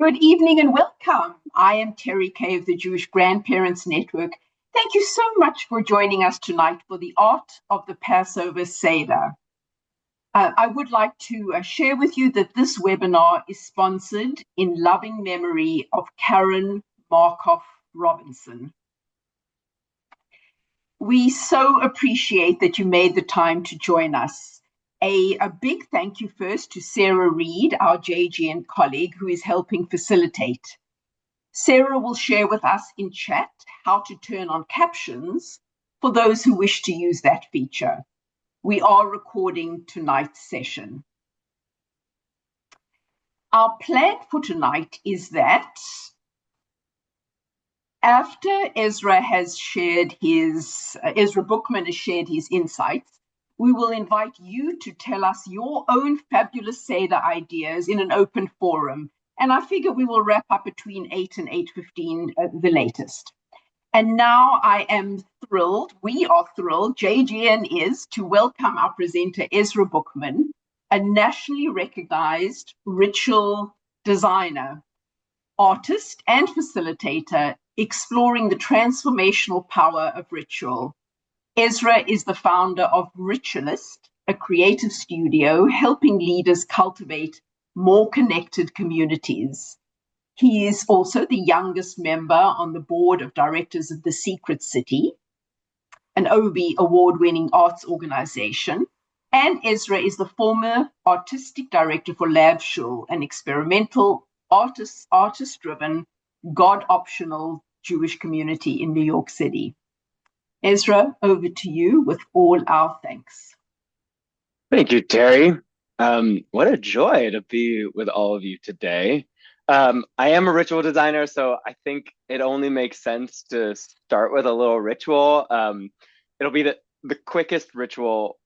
Good evening and welcome. I am Terry Kay of the Jewish Grandparents Network. Thank you so much for joining us tonight for the Art of the Passover Seder. I would like to share with you that this webinar is sponsored in loving memory of Karen Markoff Robinson. We so appreciate that you made the time to join us. A big thank you first to Sarah Reed, our JGN colleague, who is helping facilitate. Sarah will share with us in chat how to turn on captions for those who wish to use that feature. We are recording tonight's session. Our plan for tonight is that after Ezra Bookman has shared his insights, we will invite you to tell us your own fabulous Seder ideas in an open forum. And I figure we will wrap up between 8 and 8:15 the latest. And now I am thrilled, we are thrilled, JGN is, to welcome our presenter Ezra Bookman, a nationally recognized ritual designer, artist, and facilitator exploring the transformational power of ritual. Ezra is the founder of Ritualist, a creative studio helping leaders cultivate more connected communities. He is also the youngest member on the board of directors of The Secret City, an Obie award-winning arts organization. And Ezra is the former artistic director for Lab Shul, an experimental, artist-driven, God-optional Jewish community in New York City. Ezra, over to you with all our thanks. Thank you, Terry. What a joy to be with all of you today. I am a ritual designer, so I think it only makes sense to start with a little ritual. It'll be the quickest ritual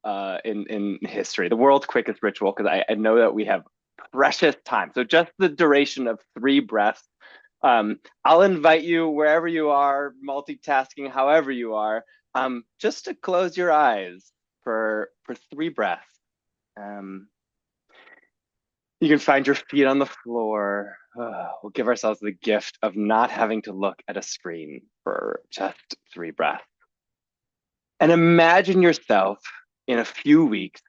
in history, the world's quickest ritual, because I know that we have precious time. So just the duration of 3 breaths. I'll invite you wherever you are, multitasking, however you are, just to close your eyes for 3 breaths. You can find your feet on the floor. We'll give ourselves the gift of not having to look at a screen for just 3 breaths. And imagine yourself in a few weeks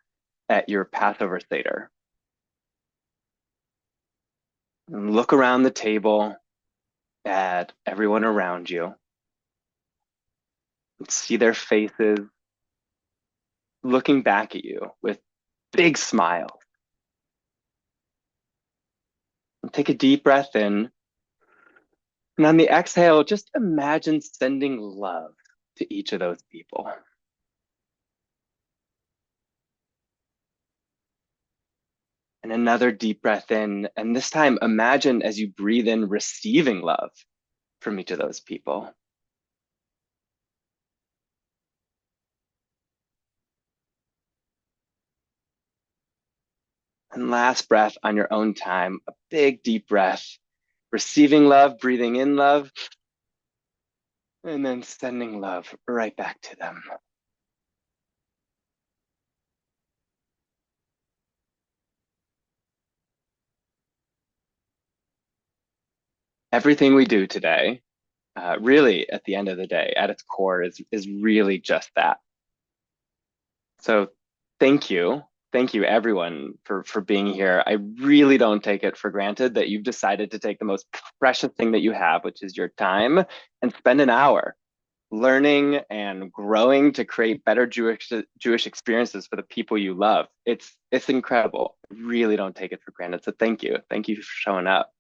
at your Passover Seder. And look around the table at everyone around you. And see their faces looking back at you with big smiles. And take a deep breath in. And on the exhale, just imagine sending love to each of those people. And another deep breath in. And this time, imagine as you breathe in, receiving love from each of those people. And last breath on your own time, a big deep breath, receiving love, breathing in love, and then sending love right back to them. Everything we do today, really at the end of the day, at its core, is really just that. So thank you everyone for being here. I really don't take it for granted that you've decided to take the most precious thing that you have, which is your time, and spend an hour learning and growing to create better Jewish experiences for the people you love. It's incredible. I really don't take it for granted. So thank you for showing up.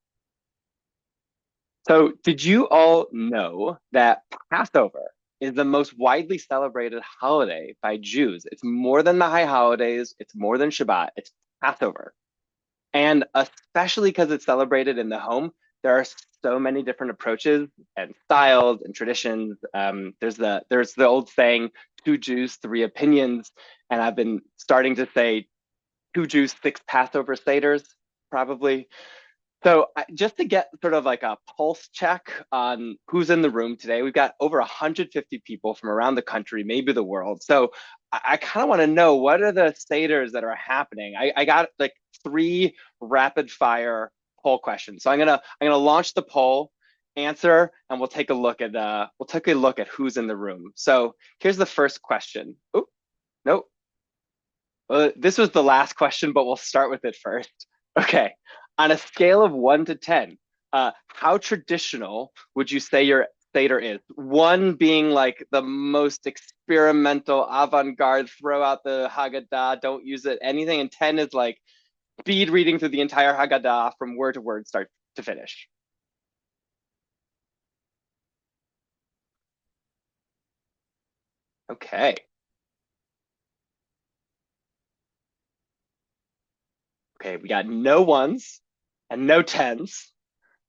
So did you all know that Passover is the most widely celebrated holiday by Jews? It's more than the high holidays, it's more than Shabbat, it's Passover. And especially because it's celebrated in the home, there are so many different approaches and styles and traditions. There's the old saying, 2 Jews, 3 opinions. And I've been starting to say 2 Jews, 6 Passover Seders, probably. So just to get sort of like a pulse check on who's in the room today, we've got over 150 people from around the country, maybe the world. So I kind of want to know, what are the Seders that are happening? I got like 3 rapid fire poll question. So I'm gonna launch the poll, answer, and we'll take a look at who's in the room. So here's the first question. Oh, nope. Well, this was the last question, but we'll start with it first. Okay. On a scale of 1 to 10, how traditional would you say your Seder is? 1 being like the most experimental, avant-garde, throw out the Haggadah, don't use it, anything, and 10 is like speed reading through the entire Haggadah from word to word, start to finish. Okay. Okay, we got no 1s and no 10s.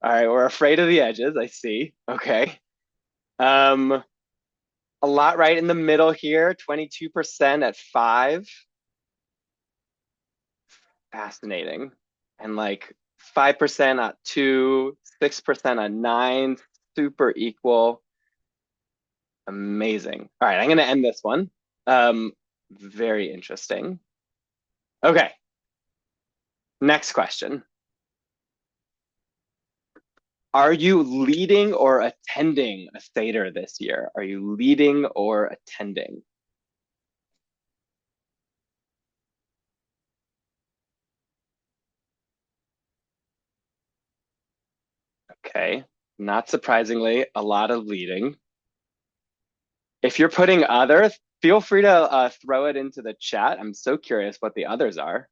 All right, we're afraid of the edges, I see. Okay. Um, a lot right in the middle here, 22% at 5. Fascinating. And like 5% at 2, 6% at 9, super equal. Amazing. All right, I'm gonna end this one. Very interesting. Okay, next question. Are you leading or attending a Seder this year? Are you leading or attending? Okay, not surprisingly, a lot of leading. If you're putting other, feel free to throw it into the chat. I'm so curious what the others are.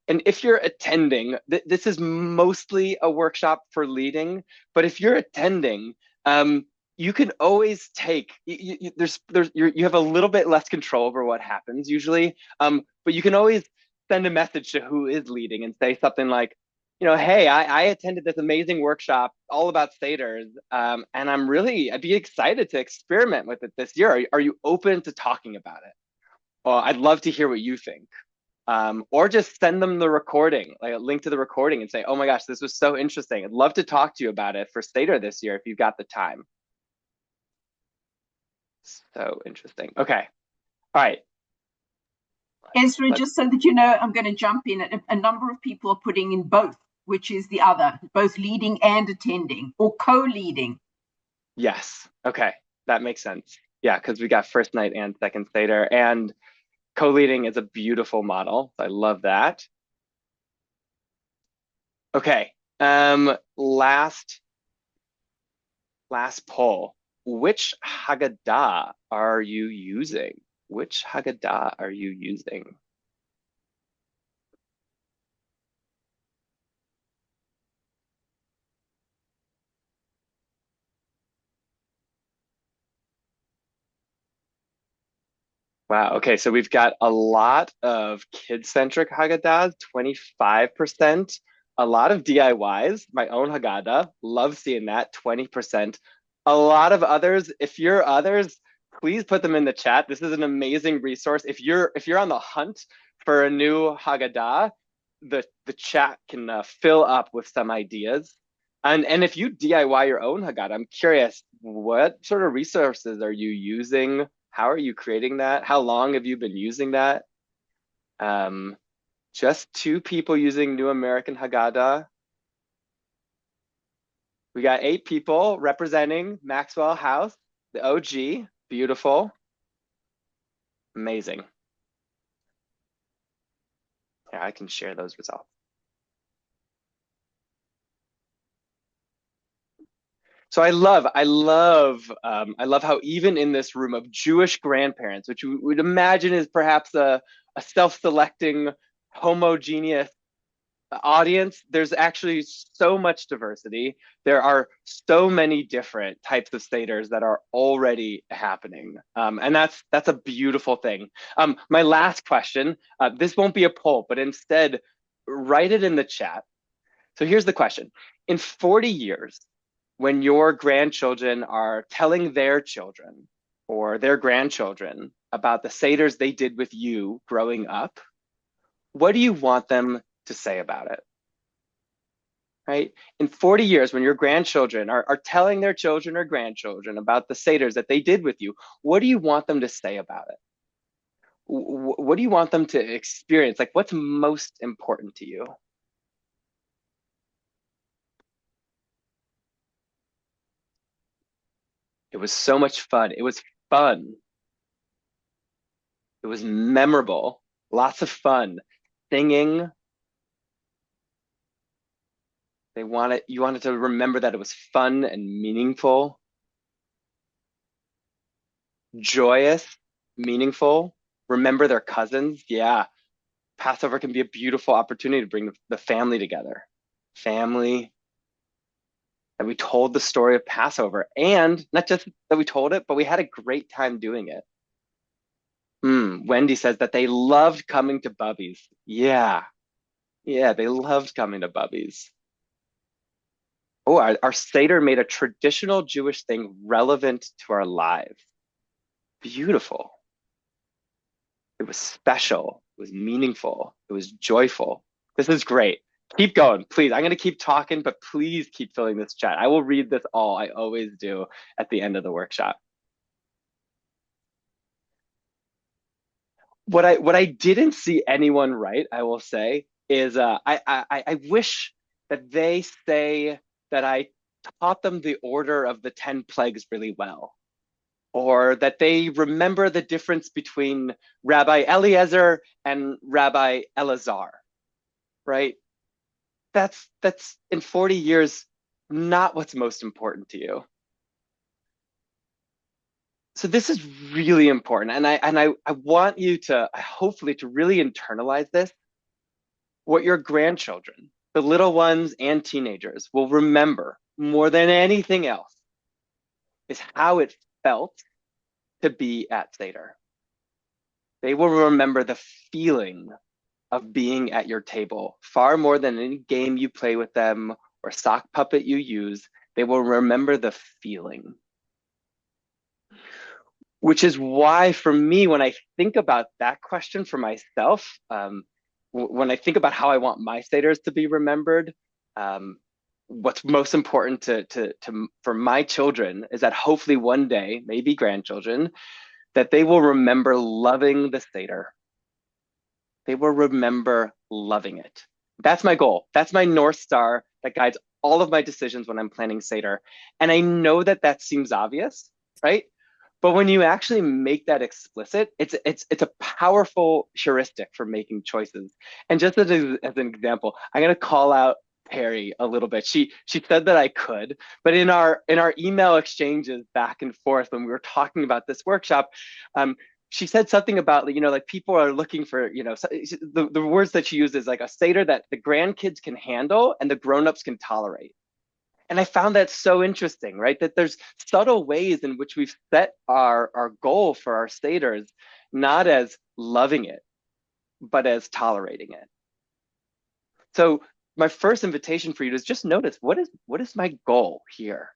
And if you're attending, this is mostly a workshop for leading, but if you're attending, you can always take, you have a little bit less control over what happens usually, but you can always send a message to who is leading and say something like, hey, I attended this amazing workshop all about Seders, and I'd be excited to experiment with it this year. Are you open to talking about it? Well, I'd love to hear what you think. Or just send them the recording, like a link to the recording and say, oh my gosh, this was so interesting. I'd love to talk to you about it for Seder this year if you've got the time. So interesting. Okay. All right. Ezra, just so that you know, I'm going to jump in. A number of people are putting in both, which is the other, both leading and attending, or co-leading. Yes. Okay. That makes sense. Yeah, because we got first night and second Seder, and co-leading is a beautiful model. I love that. Okay. Last poll. Which Haggadah are you using? Which Haggadah are you using? Wow. Okay. So we've got a lot of kid-centric Haggadahs, 25%. A lot of DIYs, my own Haggadah, love seeing that, 20%. A lot of others, if you're others, please put them in the chat. This is an amazing resource. If you're on the hunt for a new Haggadah, the chat can fill up with some ideas. And if you DIY your own Haggadah, I'm curious, what sort of resources are you using? How are you creating that? How long have you been using that? Just 2 people using New American Haggadah. We got 8 people representing Maxwell House, the OG. Beautiful. Amazing. Yeah, I can share those results. So I love how even in this room of Jewish grandparents, which we would imagine is perhaps a self-selecting, homogeneous audience, there's actually so much diversity. There are so many different types of Seders that are already happening. And that's a beautiful thing. My last question, this won't be a poll, but instead write it in the chat. So here's the question. In 40 years, when your grandchildren are telling their children or their grandchildren about the Seders they did with you growing up, what do you want them to say about it? Right? In 40 years, when your grandchildren are telling their children or grandchildren about the Seders that they did with you, what do you want them to say about it? What do you want them to experience? Like, what's most important to you? It was so much fun. It was fun. It was memorable. Lots of fun. Singing. You wanted to remember that it was fun and meaningful, joyous, meaningful. Remember their cousins. Yeah. Passover can be a beautiful opportunity to bring the family together. Family, that we told the story of Passover, and not just that we told it, but we had a great time doing it. Wendy says that they loved coming to Bubby's. Yeah, yeah, they loved coming to Bubby's. Oh, our Seder made a traditional Jewish thing relevant to our lives. Beautiful. It was special. It was meaningful. It was joyful. This is great. Keep going, please. I'm going to keep talking, but please keep filling this chat. I will read this all. I always do at the end of the workshop. What I didn't see anyone write, I will say, is I wish that they say that I taught them the order of the 10 plagues really well, or that they remember the difference between Rabbi Eliezer and Rabbi Elazar, right? That's in 40 years not what's most important to you. So this is really important, and I want you to hopefully to really internalize this. What your grandchildren, the little ones and teenagers, will remember more than anything else is how it felt to be at Seder. They will remember the feeling of being at your table far more than any game you play with them or sock puppet you use. They will remember the feeling. Which is why, for me, when I think about that question for myself, when I think about how I want my Seders to be remembered, what's most important for my children is that hopefully one day, maybe grandchildren, that they will remember loving the Seder. They will remember loving it. That's my goal. That's my North Star that guides all of my decisions when I'm planning Seder. And I know that that seems obvious, right? But when you actually make that explicit, it's a powerful heuristic for making choices. And just as an example, I'm going to call out Perry a little bit. She said that I could, but in our email exchanges back and forth when we were talking about this workshop, she said something about, like people are looking for, the words that she uses, like a Seder that the grandkids can handle and the grownups can tolerate. And I found that so interesting, right? That there's subtle ways in which we've set our goal for our Seders, not as loving it, but as tolerating it. So my first invitation for you is just notice, what is my goal here?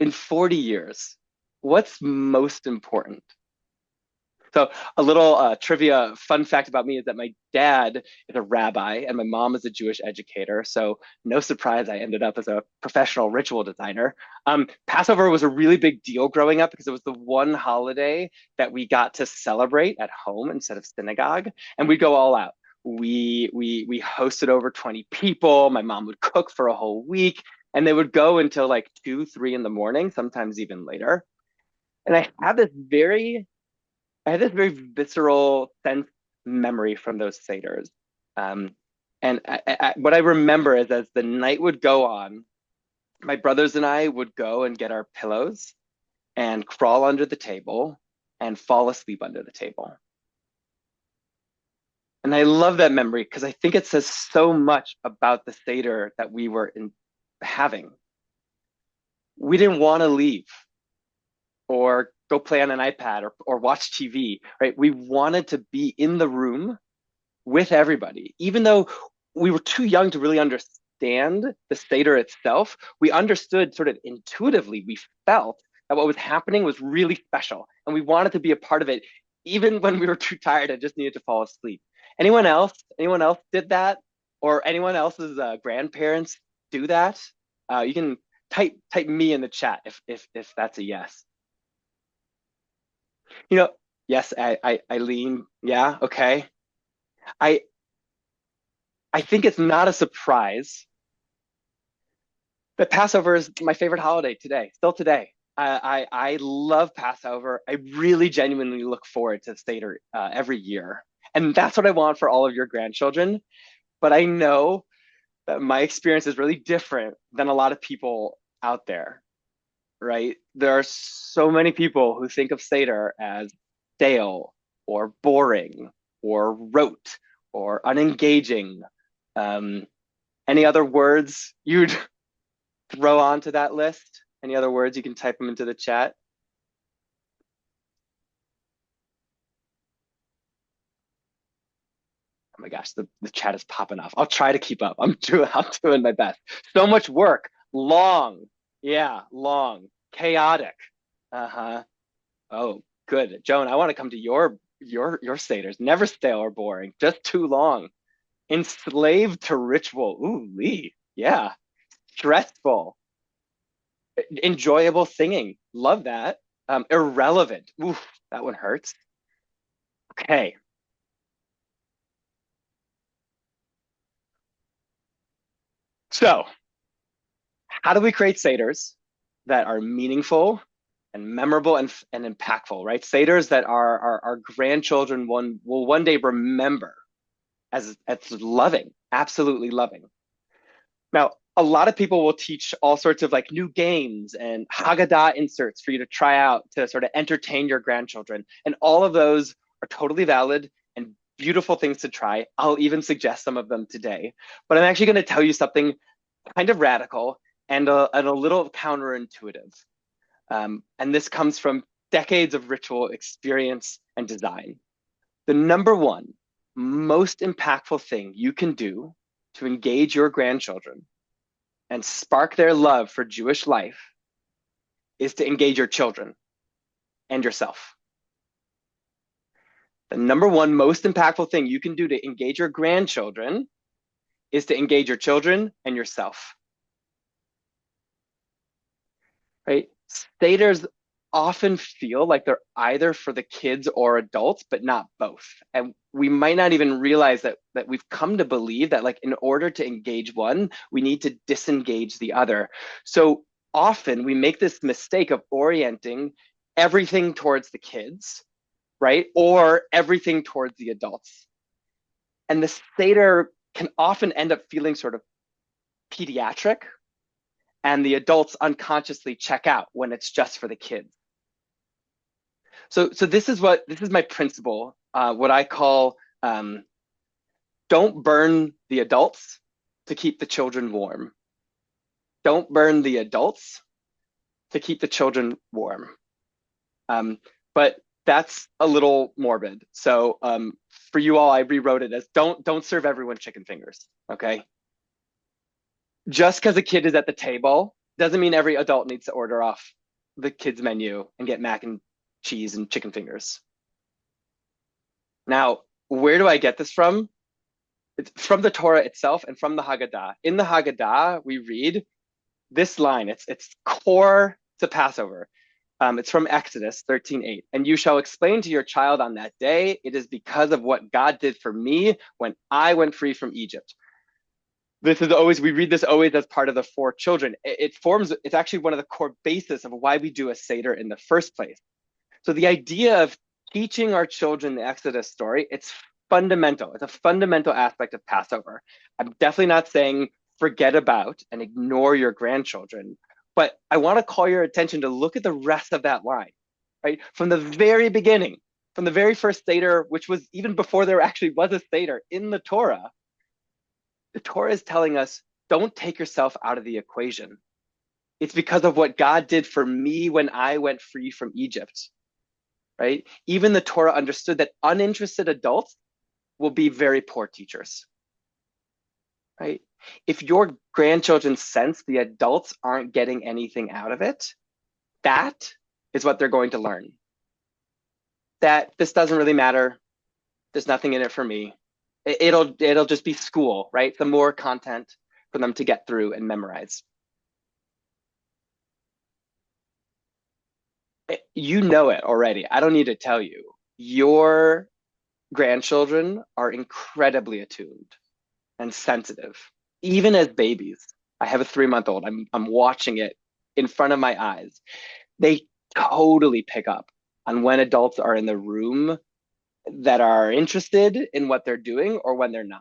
In 40 years, what's most important? So a little trivia fun fact about me is that my dad is a rabbi and my mom is a Jewish educator. So no surprise, I ended up as a professional ritual designer. Passover was a really big deal growing up because it was the one holiday that we got to celebrate at home instead of synagogue, and we'd go all out. We hosted over 20 people. My mom would cook for a whole week, and they would go until like 2, 3 in the morning, sometimes even later. And I had this very visceral sense memory from those Seders. And what I remember is as the night would go on, my brothers and I would go and get our pillows and crawl under the table and fall asleep under the table. And I love that memory because I think it says so much about the Seder that we were having. We didn't want to leave or go play on an iPad or watch TV, right? We wanted to be in the room with everybody. Even though we were too young to really understand the Seder itself, we understood sort of intuitively, we felt that what was happening was really special. And we wanted to be a part of it, even when we were too tired and just needed to fall asleep. Anyone else? Anyone else did that? Or anyone else's grandparents do that? You can type me in the chat if that's a yes. Yes, Eileen. Yeah, okay. I think it's not a surprise that Passover is my favorite holiday today, still today. I love Passover. I really genuinely look forward to Seder every year. And that's what I want for all of your grandchildren. But I know that my experience is really different than a lot of people out there, right? There are so many people who think of Seder as stale or boring or rote or unengaging. Um, any other words you'd throw onto that list? Any other words? You can type them into the chat. Oh my gosh, the chat is popping off. I'll try to keep up. I'm doing my best. So much work. Long. Yeah, long. Chaotic. Uh-huh. Oh, good. Joan, I want to come to your Seders. Never stale or boring. Just too long. Enslaved to ritual. Ooh, Lee. Yeah. Stressful. Enjoyable singing. Love that. Irrelevant. Oof, that one hurts. Okay. So, how do we create Seders that are meaningful and memorable and impactful, right? Seders that our grandchildren will one day remember as loving, absolutely loving. Now, a lot of people will teach all sorts of like new games and Haggadah inserts for you to try out to sort of entertain your grandchildren. And all of those are totally valid and beautiful things to try. I'll even suggest some of them today. But I'm actually going to tell you something kind of radical and a little counterintuitive. And this comes from decades of ritual experience and design. The number one most impactful thing you can do to engage your grandchildren and spark their love for Jewish life is to engage your children and yourself. The number one most impactful thing you can do to engage your grandchildren is to engage your children and yourself. Right? Seders often feel like they're either for the kids or adults, but not both. And we might not even realize that we've come to believe that like in order to engage one, we need to disengage the other. So often we make this mistake of orienting everything towards the kids, right? Or everything towards the adults. And the Seder can often end up feeling sort of pediatric, and the adults unconsciously check out when it's just for the kids. So this is my principle, what I call don't burn the adults to keep the children warm. Don't burn the adults to keep the children warm. But that's a little morbid. So for you all, I rewrote it as don't serve everyone chicken fingers. Okay. Just because a kid is at the table doesn't mean every adult needs to order off the kids' menu and get mac and cheese and chicken fingers. Now, where do I get this from? It's from the Torah itself and from the Haggadah. In the Haggadah, we read this line. It's core to Passover. It's from Exodus 13:8. And you shall explain to your child on that day, it is because of what God did for me when I went free from Egypt. We read this always as part of the four children. It's actually one of the core basis of why we do a Seder in the first place. So the idea of teaching our children the Exodus story, it's fundamental. It's a fundamental aspect of Passover. I'm definitely not saying forget about and ignore your grandchildren, but I want to call your attention to look at the rest of that line, right? From the very beginning, from the very first Seder, which was even before there actually was a Seder in the Torah is telling us, don't take yourself out of the equation. It's because of what God did for me when I went free from Egypt, right? Even the Torah understood that uninterested adults will be very poor teachers, right? If your grandchildren sense the adults aren't getting anything out of it, that is what they're going to learn. That this doesn't really matter. There's nothing in it for me. It'll just be school, right? The more content for them to get through and memorize. You know it already. I don't need to tell you. Your grandchildren are incredibly attuned and sensitive, even as babies. I have a 3-month-old. I'm watching it in front of my eyes. They totally pick up on when adults are in the room that are interested in what they're doing or when they're not,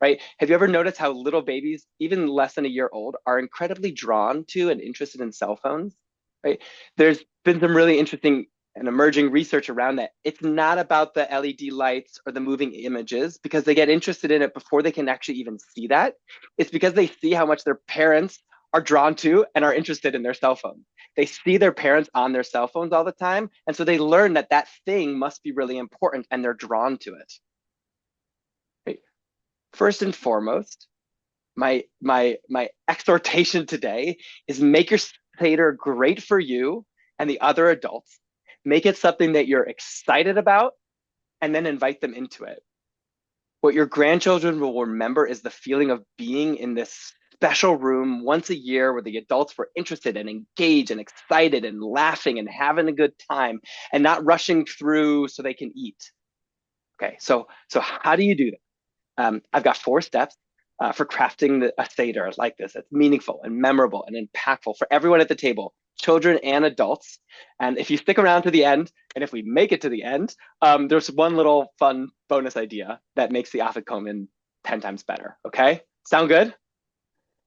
right? Have you ever noticed how little babies, even less than a year old, are incredibly drawn to and interested in cell phones, right? There's been some really interesting and emerging research around that. It's not about the LED lights or the moving images because they get interested in it before they can actually even see that. It's because they see how much their parents are drawn to and are interested in their cell phone. They see their parents on their cell phones all the time. And so they learn that that thing must be really important and they're drawn to it. Right? First and foremost, my exhortation today is make your Seder great for you and the other adults. Make it something that you're excited about and then invite them into it. What your grandchildren will remember is the feeling of being in this special room once a year where the adults were interested and engaged and excited and laughing and having a good time and not rushing through so they can eat. Okay, so how do you do that? I've got 4 steps for crafting a Seder like this. It's meaningful and memorable and impactful for everyone at the table, children and adults. And if you stick around to the end, and if we make it to the end, there's one little fun bonus idea that makes the Afikomen 10 times better. Okay, sound good?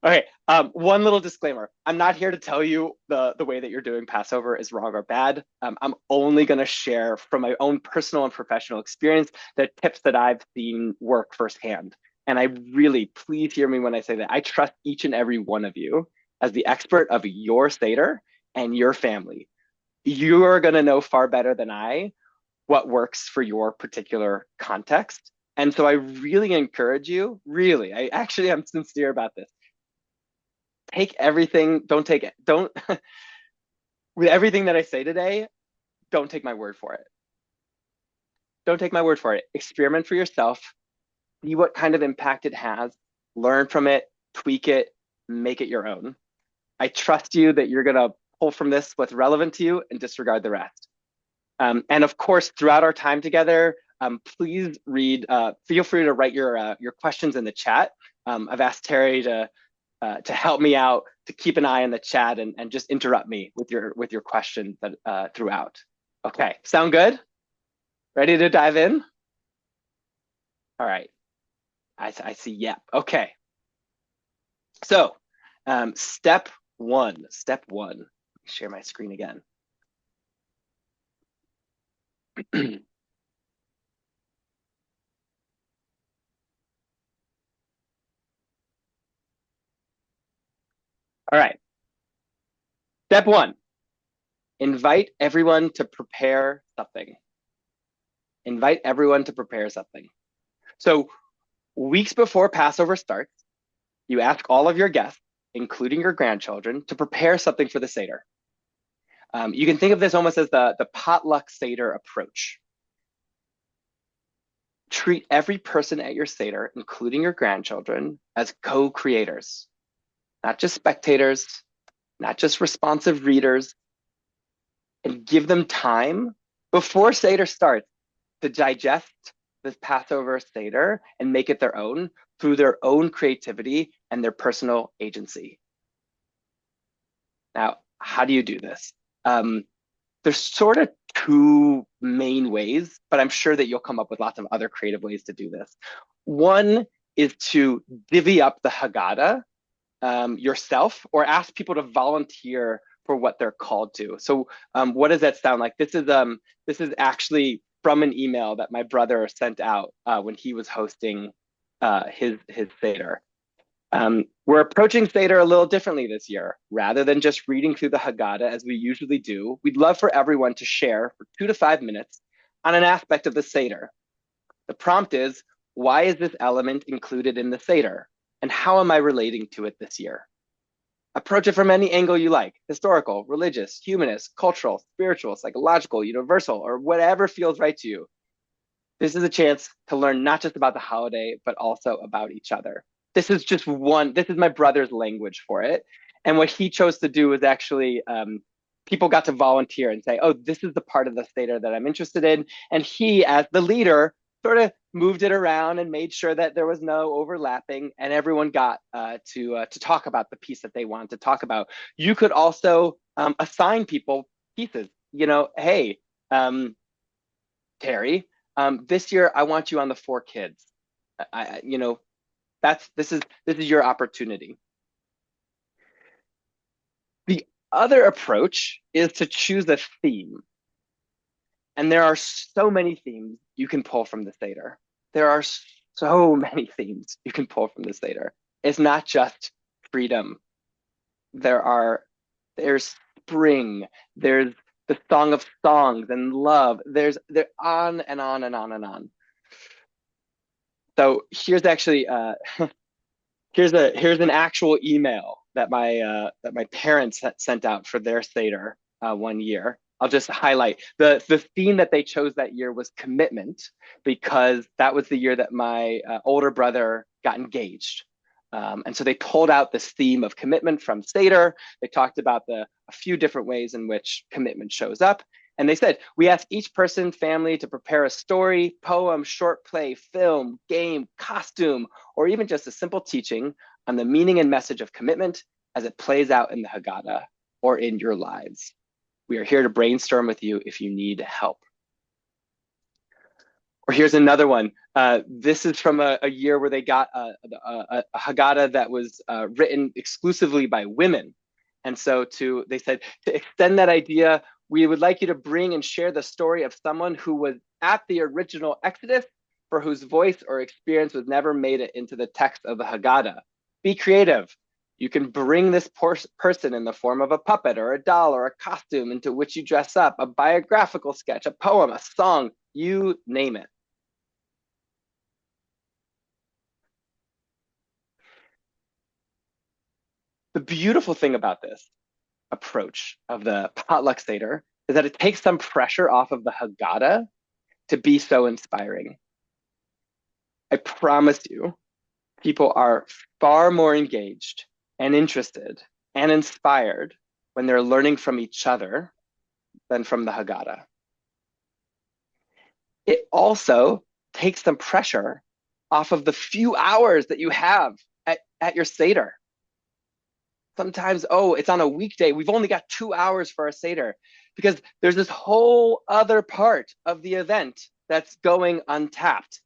Okay, one little disclaimer. I'm not here to tell you the way that you're doing Passover is wrong or bad. I'm only going to share from my own personal and professional experience the tips that I've seen work firsthand. And I really, please hear me when I say that I trust each and every one of you as the expert of your Seder and your family. You are going to know far better than I what works for your particular context. And so I really encourage you, really, I actually am sincere about this. Take everything, don't, with everything that I say today, don't take my word for it. Don't take my word for it. Experiment for yourself, see what kind of impact it has, learn from it, tweak it, make it your own. I trust you that you're going to pull from this what's relevant to you and disregard the rest. And of course, throughout our time together, please feel free to write your questions in the chat. I've asked Terry to help me out, to keep an eye on the chat and just interrupt me with your questions throughout. Okay, sound good? Ready to dive in? All right, I see, yep, yeah. Okay. So step one, let me share my screen again. All right. Step 1, invite everyone to prepare something. Invite everyone to prepare something. So weeks before Passover starts, you ask all of your guests, including your grandchildren, to prepare something for the Seder. You can think of this almost as the potluck Seder approach. Treat every person at your Seder, including your grandchildren, as co-creators, not just spectators, not just responsive readers, and give them time before Seder starts to digest this Passover Seder and make it their own through their own creativity and their personal agency. Now, how do you do this? There's sort of 2 main ways, but I'm sure that you'll come up with lots of other creative ways to do this. One is to divvy up the Haggadah yourself, or ask people to volunteer for what they're called to. So what does that sound like? This is actually from an email that my brother sent out when he was hosting his Seder. We're approaching Seder a little differently this year. Rather than just reading through the Haggadah as we usually do, we'd love for everyone to share for 2 to 5 minutes on an aspect of the Seder. The prompt is, why is this element included in the Seder? And how am I relating to it this year? Approach it from any angle you like: historical, religious, humanist, cultural, spiritual, psychological, universal, or whatever feels right to you. This is a chance to learn not just about the holiday, but also about each other. This is my brother's language for it. And what he chose to do was actually, people got to volunteer and say, oh, this is the part of the Seder that I'm interested in. And he, as the leader, sort of moved it around and made sure that there was no overlapping, and everyone got to talk about the piece that they wanted to talk about. You could also assign people pieces. Hey, Terry, this year I want you on the 4 kids. I you know, this is your opportunity. The other approach is to choose a theme. And there are so many themes you can pull from the Seder. There are so many themes you can pull from the Seder. It's not just freedom. There's spring, there's the Song of Songs and love. They're on and on and on and on. So here's actually here's an actual email that my parents sent out for their Seder one year. I'll just highlight the theme that they chose that year was commitment, because that was the year that my older brother got engaged. And so they pulled out this theme of commitment from Seder. They talked about a few different ways in which commitment shows up. And they said, we ask each person, family to prepare a story, poem, short play, film, game, costume, or even just a simple teaching on the meaning and message of commitment as it plays out in the Haggadah or in your lives. We are here to brainstorm with you if you need help. Or here's another one. This is from a year where they got a Haggadah that was written exclusively by women. And so they said, to extend that idea, we would like you to bring and share the story of someone who was at the original Exodus, for whose voice or experience was never made it into the text of the Haggadah. Be creative. You can bring this person in the form of a puppet or a doll or a costume into which you dress up, a biographical sketch, a poem, a song, you name it. The beautiful thing about this approach of the potluck Seder is that it takes some pressure off of the Haggadah to be so inspiring. I promise you, people are far more engaged and interested and inspired when they're learning from each other than from the Haggadah. It also takes some pressure off of the few hours that you have at your Seder. Sometimes, it's on a weekday. We've only got 2 hours for our Seder, because there's this whole other part of the event that's going untapped.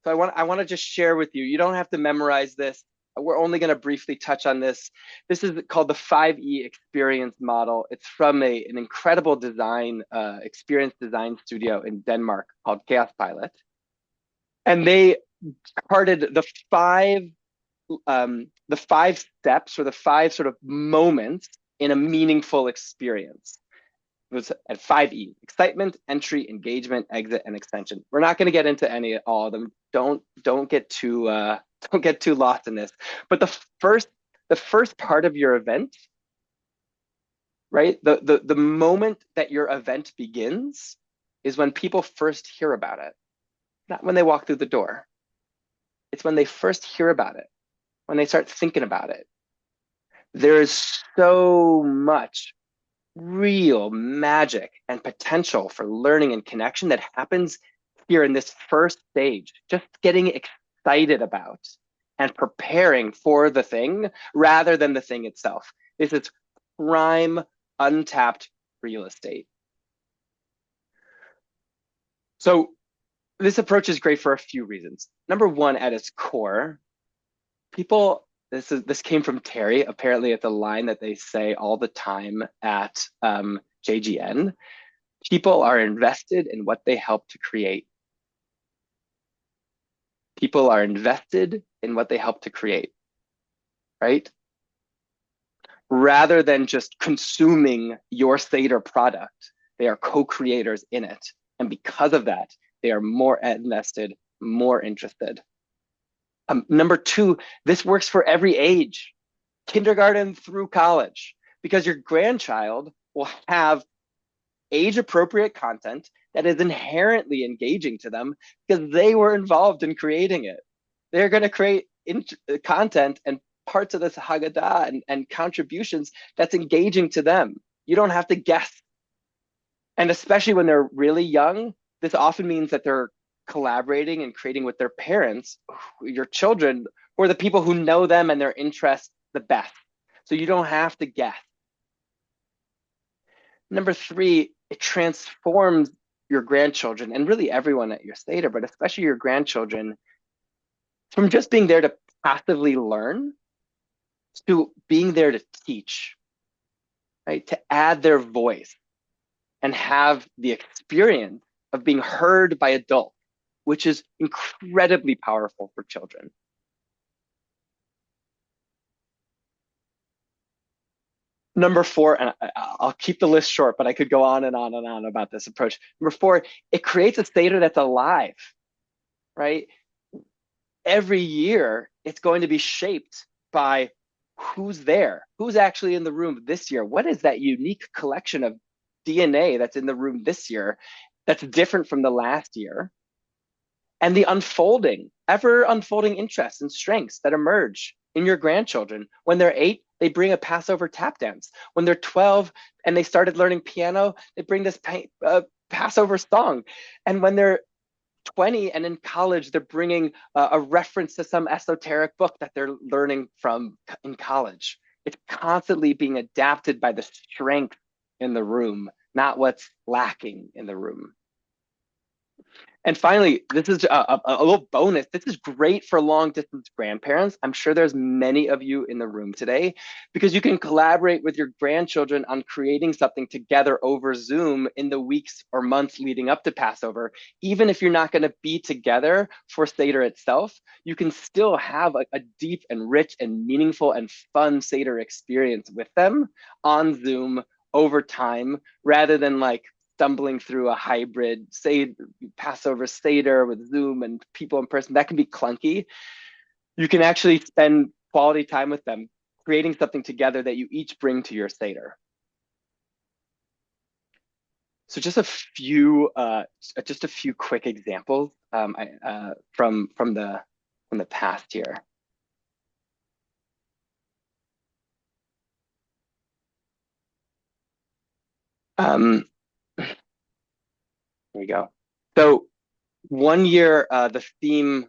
So I want to just share with you. You don't have to memorize this. We're only going to briefly touch on this. This is called the 5E experience model. It's from an incredible experience design studio in Denmark called Chaos Pilot. And they charted the five steps, or the 5 sort of moments in a meaningful experience. It was at 5E: excitement, entry, engagement, exit, and extension. We're not going to get into all of them. Don't get too lost in this. But the first part of your event, right? The moment that your event begins is when people first hear about it, not when they walk through the door. It's when they first hear about it, when they start thinking about it. There is so much real magic and potential for learning and connection that happens here in this first stage, just getting excited about and preparing for the thing rather than the thing itself. This is prime, untapped real estate. So this approach is great for a few reasons. Number one, at its core, this came from Terry. Apparently, it's a line that they say all the time at JGN. People are invested in what they help to create. People are invested in what they help to create, right? Rather than just consuming your Seder product, they are co-creators in it. And because of that, they are more invested, more interested. Number two, this works for every age, kindergarten through college, because your grandchild will have age-appropriate content that is inherently engaging to them because they were involved in creating it. They're going to create content and parts of this Haggadah and contributions that's engaging to them. You don't have to guess. And especially when they're really young, this often means that they're collaborating and creating with their parents, your children, or the people who know them and their interests the best. So you don't have to guess. Number three, it transforms your grandchildren and really everyone at your Seder, but especially your grandchildren, from just being there to passively learn to being there to teach, right? To add their voice and have the experience of being heard by adults, which is incredibly powerful for children. Number four, and I'll keep the list short, but I could go on and on and on about this approach. Number four, it creates a Seder that's alive, right? Every year, it's going to be shaped by who's there, who's actually in the room this year. What is that unique collection of DNA that's in the room this year that's different from the last year? And the unfolding, ever unfolding interests and strengths that emerge in your grandchildren. When they're 8, they bring a Passover tap dance. When they're 12 and they started learning piano, they bring this Passover song. And when they're 20 and in college, they're bringing a reference to some esoteric book that they're learning from in college. It's constantly being adapted by the strength in the room, not what's lacking in the room. And finally, this is a little bonus. This is great for long distance grandparents. I'm sure there's many of you in the room today because you can collaborate with your grandchildren on creating something together over Zoom in the weeks or months leading up to Passover. Even if you're not going to be together for Seder itself, you can still have a deep and rich and meaningful and fun Seder experience with them on Zoom over time, rather than like stumbling through a hybrid Passover Seder with Zoom and people in person. That can be clunky. You can actually spend quality time with them, creating something together that you each bring to your Seder. So just a few quick examples from the past here. There we go. So one year, the theme,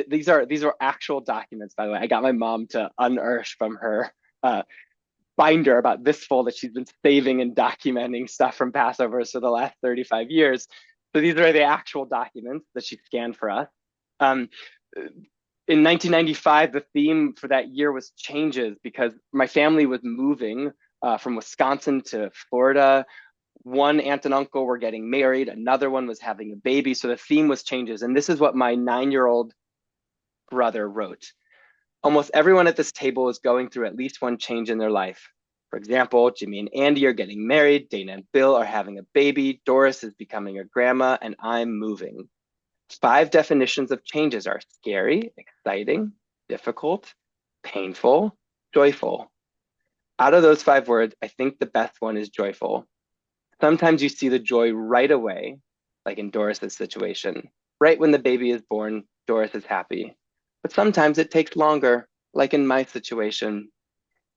these are actual documents, by the way. I got my mom to unearth from her binder about this full that she's been saving and documenting stuff from Passover for the last 35 years. So these are the actual documents that she scanned for us. In 1995, the theme for that year was changes because my family was moving from Wisconsin to Florida. One aunt and uncle were getting married, another one was having a baby. So the theme was changes. And this is what my 9-year-old brother wrote. Almost everyone at this table is going through at least one change in their life. For example, Jimmy and Andy are getting married, Dana and Bill are having a baby, Doris is becoming a grandma, and I'm moving. 5 definitions of changes are scary, exciting, difficult, painful, joyful. Out of those 5 words, I think the best one is joyful. Sometimes you see the joy right away, like in Doris's situation. Right when the baby is born, Doris is happy. But sometimes it takes longer, like in my situation.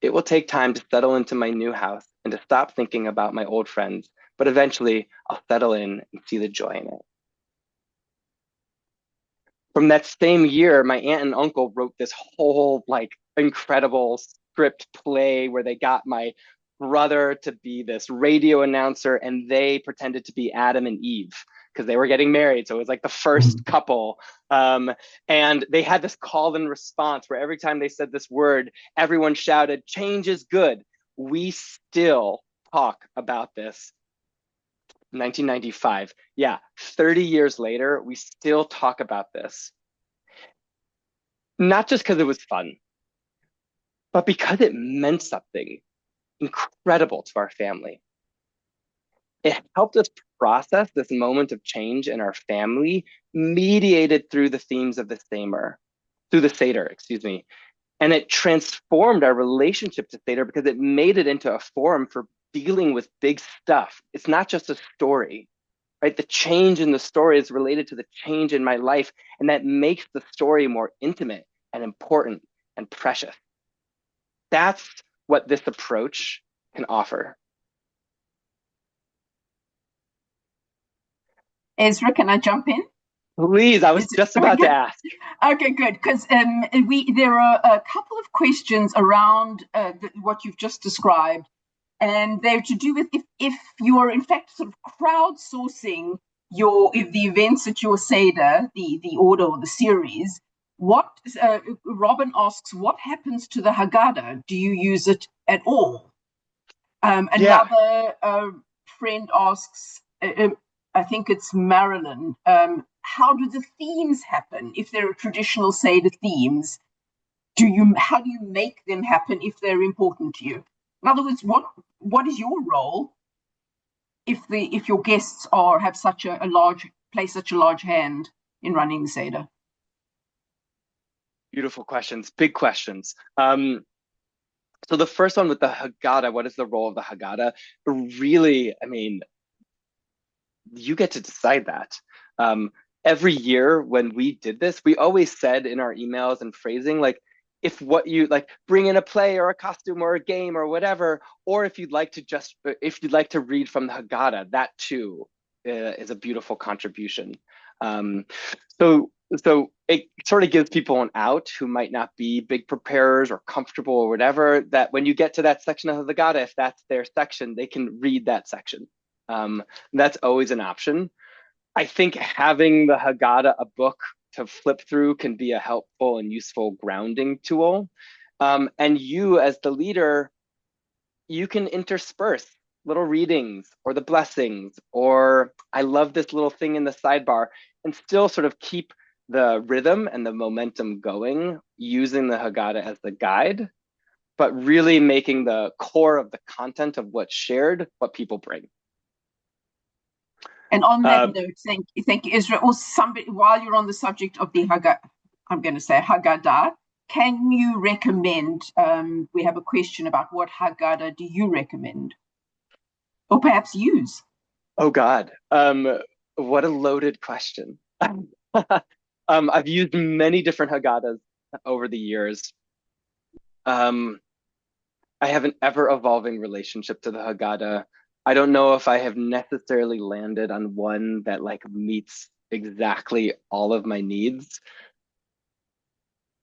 It will take time to settle into my new house and to stop thinking about my old friends, but eventually I'll settle in and see the joy in it. From that same year, my aunt and uncle wrote this whole like incredible script play where they got my brother to be this radio announcer and they pretended to be Adam and Eve because they were getting married. So it was like the first couple. And they had this call and response where every time they said this word, everyone shouted, "Change is good." We still talk about this. 1995. Yeah, 30 years later, we still talk about this. Not just because it was fun, but because it meant something incredible to our family. It helped us process this moment of change in our family, mediated through the themes of the Seder, excuse me. And it transformed our relationship to Seder because it made it into a forum for dealing with big stuff. It's not just a story, right? The change in the story is related to the change in my life, and that makes the story more intimate and important and precious. That's what this approach can offer. Ezra, can I jump in? Please, I was just about to ask. Okay, good, because there are a couple of questions around what you've just described. and they're to do with if you are in fact sort of crowdsourcing the events at your Seder, the order or the series. What Robin asks, what happens to the Haggadah? Do you use it at all? Yeah. Another friend asks, I think it's Marilyn, how do the themes happen if there are traditional Seder themes? How do you make them happen if they're important to you? In other words, what is your role if your guests have such a large play such a large hand in running the Seder? Beautiful questions, big questions. So the first one with the Haggadah, what is the role of the Haggadah? Really, I mean, you get to decide that. Every year when we did this, we always said in our emails and phrasing, like, if what you like, bring in a play or a costume or a game or whatever, or if you'd like to read from the Haggadah, that too is a beautiful contribution. So it sort of gives people an out who might not be big preparers or comfortable or whatever, that when you get to that section of the Haggadah, if that's their section, they can read that section. That's always an option. I think having the Haggadah, a book to flip through, can be a helpful and useful grounding tool. And you, as the leader, you can intersperse little readings or the blessings, or I love this little thing in the sidebar, and still sort of keep the rhythm and the momentum going using the Haggadah as the guide, but really making the core of the content of what's shared what people bring. And on that note, thank you, Ezra. Or somebody, while you're on the subject of the Haggadah, I'm going to say Haggadah, can you recommend? We have a question about what Haggadah do you recommend, or perhaps use? Oh God, what a loaded question. I've used many different Haggadahs over the years. I have an ever evolving relationship to the Haggadah. I don't know if I have necessarily landed on one that like meets exactly all of my needs.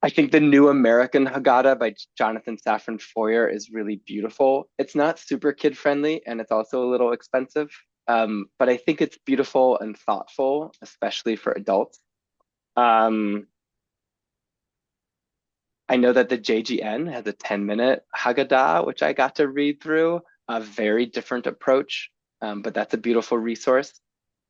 I think the New American Haggadah by Jonathan Safran Foer is really beautiful. It's not super kid friendly and it's also a little expensive, but I think it's beautiful and thoughtful, especially for adults. I know that the JGN has a 10-minute Haggadah, which I got to read through, a very different approach, but that's a beautiful resource.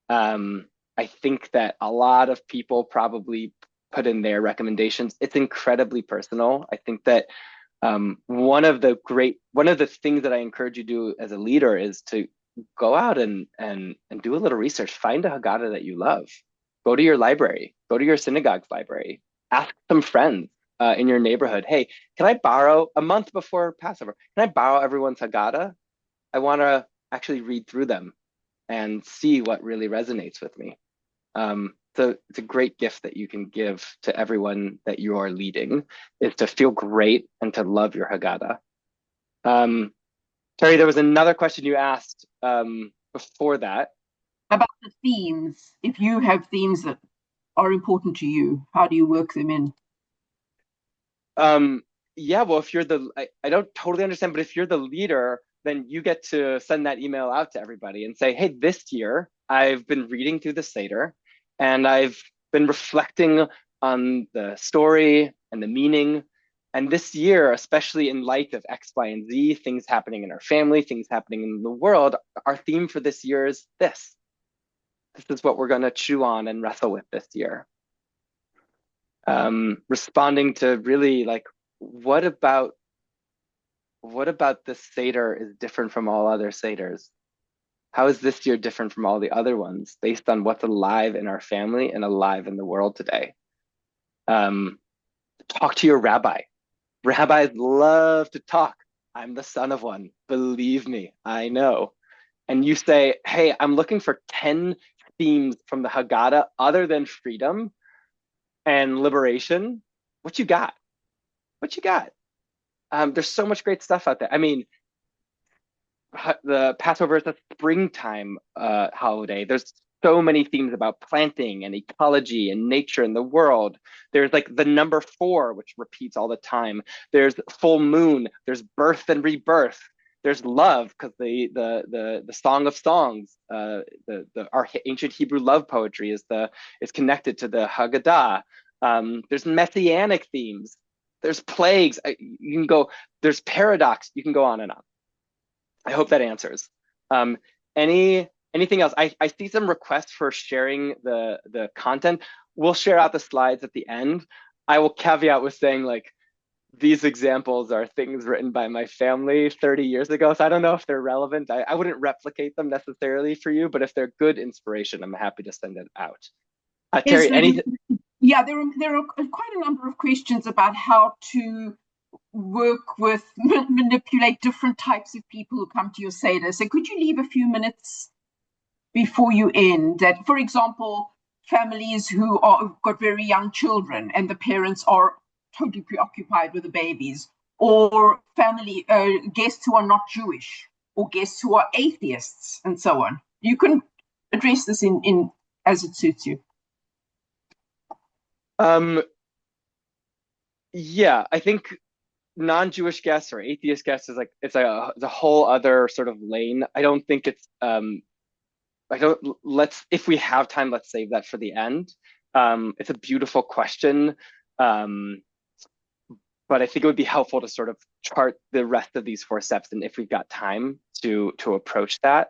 I think that a lot of people probably put in their recommendations. It's incredibly personal. I think that one of the things that I encourage you to do as a leader is to go out and do a little research. Find a Haggadah that you love. Go to your library. Go to your synagogue's library. Ask some friends in your neighborhood. Hey, can I borrow a month before Passover? Can I borrow everyone's Haggadah? I want to actually read through them and see what really resonates with me. So it's a great gift that you can give to everyone that you are leading, is to feel great and to love your Haggadah. Terry, there was another question you asked before that. About the themes. If you have themes that are important to you, how do you work them in? Yeah, well, if you're I don't totally understand, but if you're the leader, then you get to send that email out to everybody and say, hey, this year I've been reading through the Seder and I've been reflecting on the story and the meaning. And this year, especially in light of X, Y, and Z, things happening in our family, things happening in the world, our theme for this year is this. This is what we're going to chew on and wrestle with this year. Responding to really like, what about this Seder is different from all other Seders? How is this year different from all the other ones based on what's alive in our family and alive in the world today? Talk to your rabbi. Rabbis love to talk. I'm the son of one. Believe me, I know. And you say, hey, I'm looking for 10 themes from the Haggadah other than freedom and liberation. What you got? What you got? There's so much great stuff out there. I mean, the Passover is a springtime holiday. There's so many themes about planting and ecology and nature and the world. There's like the number 4, which repeats all the time. There's full moon. There's birth and rebirth. There's love because the Song of Songs, our ancient Hebrew love poetry is connected to the Haggadah. There's messianic themes. There's plagues. You can go. There's paradox. You can go on and on. I hope that answers. Anything else? I see some requests for sharing the content. We'll share out the slides at the end. I will caveat with saying like these examples are things written by my family 30 years ago, so I don't know if they're relevant. I wouldn't replicate them necessarily for you, but if they're good inspiration, I'm happy to send it out. Terry, anything? Yeah, there are quite a number of questions about how to work with, manipulate different types of people who come to your Seder. So could you leave a few minutes before you end that, for example, families who are got very young children and the parents are totally preoccupied with the babies, or family guests who are not Jewish, or guests who are atheists, and so on. You can address this in as it suits you. Yeah, I think non-Jewish guests or atheist guests is like it's a whole other sort of lane. I don't think it's I don't let's if we have time, let's save that for the end. It's a beautiful question. But I think it would be helpful to sort of chart the rest of these 4 steps, and if we've got time to approach that.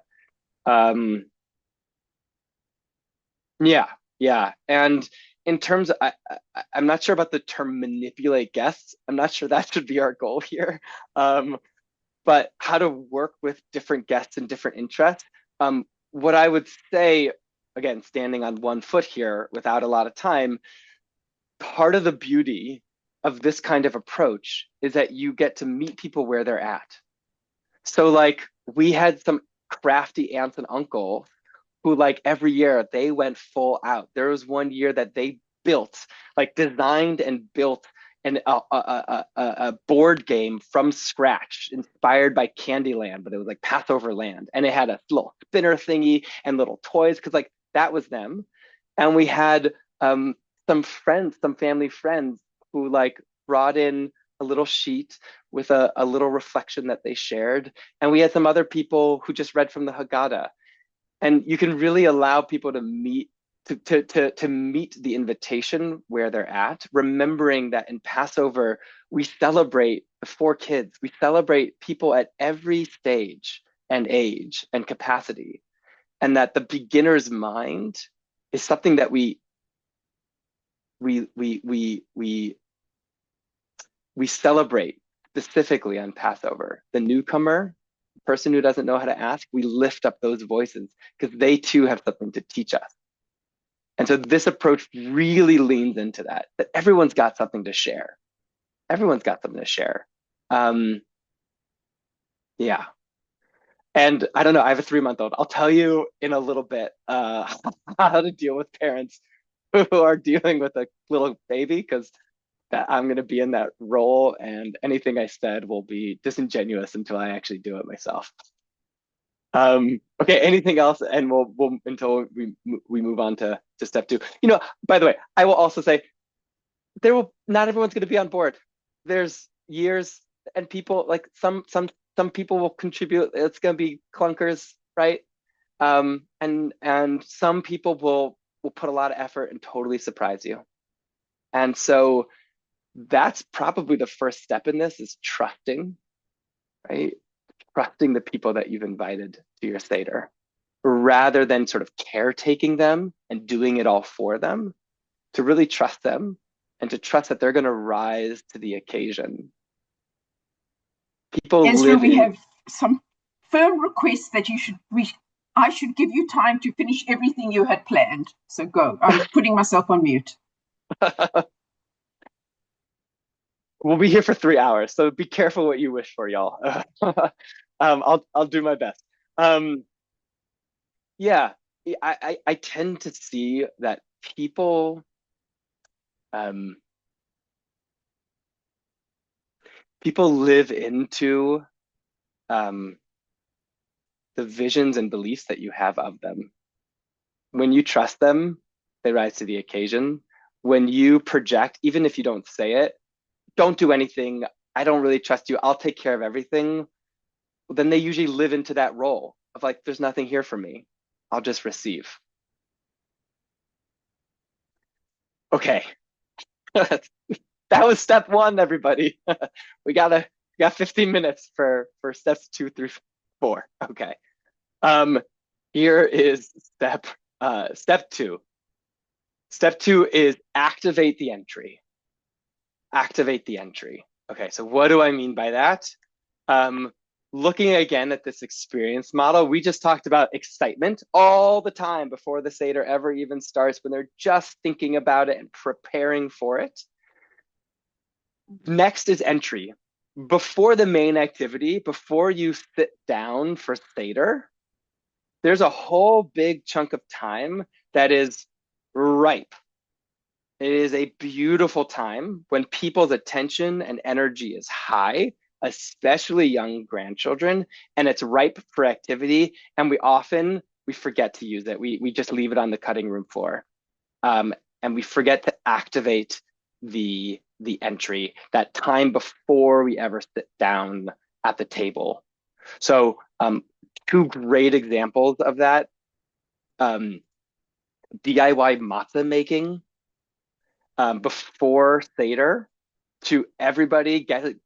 Yeah. And in terms of, I'm not sure about the term manipulate guests. I'm not sure that should be our goal here. But how to work with different guests and different interests. What I would say, again, standing on one foot here without a lot of time, part of the beauty of this kind of approach is that you get to meet people where they're at. So like we had some crafty aunts and uncles who like every year they went full out. There was one year that they designed and built a board game from scratch inspired by Candyland, but it was like Passover land. And it had a little spinner thingy and little toys because like that was them. And we had some family friends who like brought in a little sheet with a little reflection that they shared. And we had some other people who just read from the Haggadah. And you can really allow people to meet the invitation where they're at, remembering that in Passover, we celebrate the 4 kids. We celebrate people at every stage and age and capacity. And that the beginner's mind is something that we celebrate specifically on Passover. The newcomer, the person who doesn't know how to ask, we lift up those voices because they too have something to teach us. And so this approach really leans into that everyone's got something to share. Everyone's got something to share. Yeah. And I don't know, I have a 3-month-old. I'll tell you in a little bit how to deal with parents who are dealing with a little baby, because I'm going to be in that role, and anything I said will be disingenuous until I actually do it myself. Okay, anything else? And we'll until we move on to step 2. By the way, I will also say not everyone's going to be on board. There's years and people like some people will contribute. It's going to be clunkers, right? And some people will put a lot of effort and totally surprise you. And so that's probably the first step in this, is trusting, right? Trusting the people that you've invited to your Seder, rather than sort of caretaking them and doing it all for them, to really trust them and to trust that they're going to rise to the occasion. People Ezra, we have some firm requests that I should give you time to finish everything you had planned. So go. I'm putting myself on mute. We'll be here for 3 hours, so be careful what you wish for, y'all. I'll do my best. Yeah, I tend to see that people live into the visions and beliefs that you have of them. When you trust them, they rise to the occasion. When you project, even if you don't say it, don't do anything, I don't really trust you, I'll take care of everything, then they usually live into that role of like, there's nothing here for me. I'll just receive. Okay. That was step one, everybody. We got 15 minutes for steps 2 through 4. Okay. Um, here is step 2. Step 2 is activate the entry. Activate the entry. Okay, so what do I mean by that? Looking again at this experience model, we just talked about excitement all the time before the Seder ever even starts, when they're just thinking about it and preparing for it. Next is entry. Before the main activity, before you sit down for Seder, there's a whole big chunk of time that is ripe. It is a beautiful time when people's attention and energy is high, especially young grandchildren, and it's ripe for activity. And we forget to use it. We just leave it on the cutting room floor, and we forget to activate the entry, that time before we ever sit down at the table. So 2 great examples of that: DIY matzah making. Before Seder, to everybody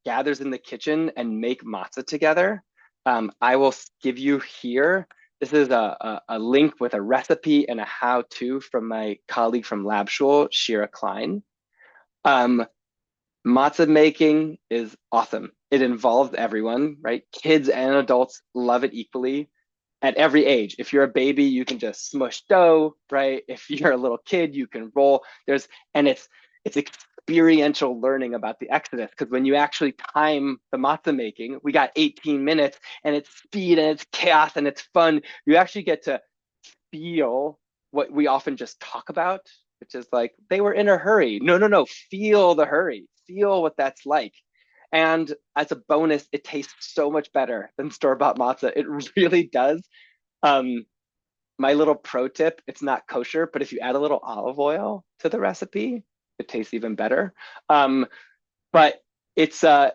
gathers in the kitchen and make matzah together. I will give you here. This is a link with a recipe and a how-to from my colleague from Lab Shul, Shira Klein. Matzah making is awesome. It involves everyone, right? Kids and adults love it equally at every age. If you're a baby, you can just smush dough, right? If you're a little kid, you can roll. It's experiential learning about the Exodus, because when you actually time the matzah making, we got 18 minutes, and it's speed and it's chaos and it's fun. You actually get to feel what we often just talk about, which is like, they were in a hurry. No. Feel the hurry. Feel what that's like. And as a bonus, it tastes so much better than store-bought matzah. It really does. My little pro tip: it's not kosher, but if you add a little olive oil to the recipe, it tastes even better. But it's a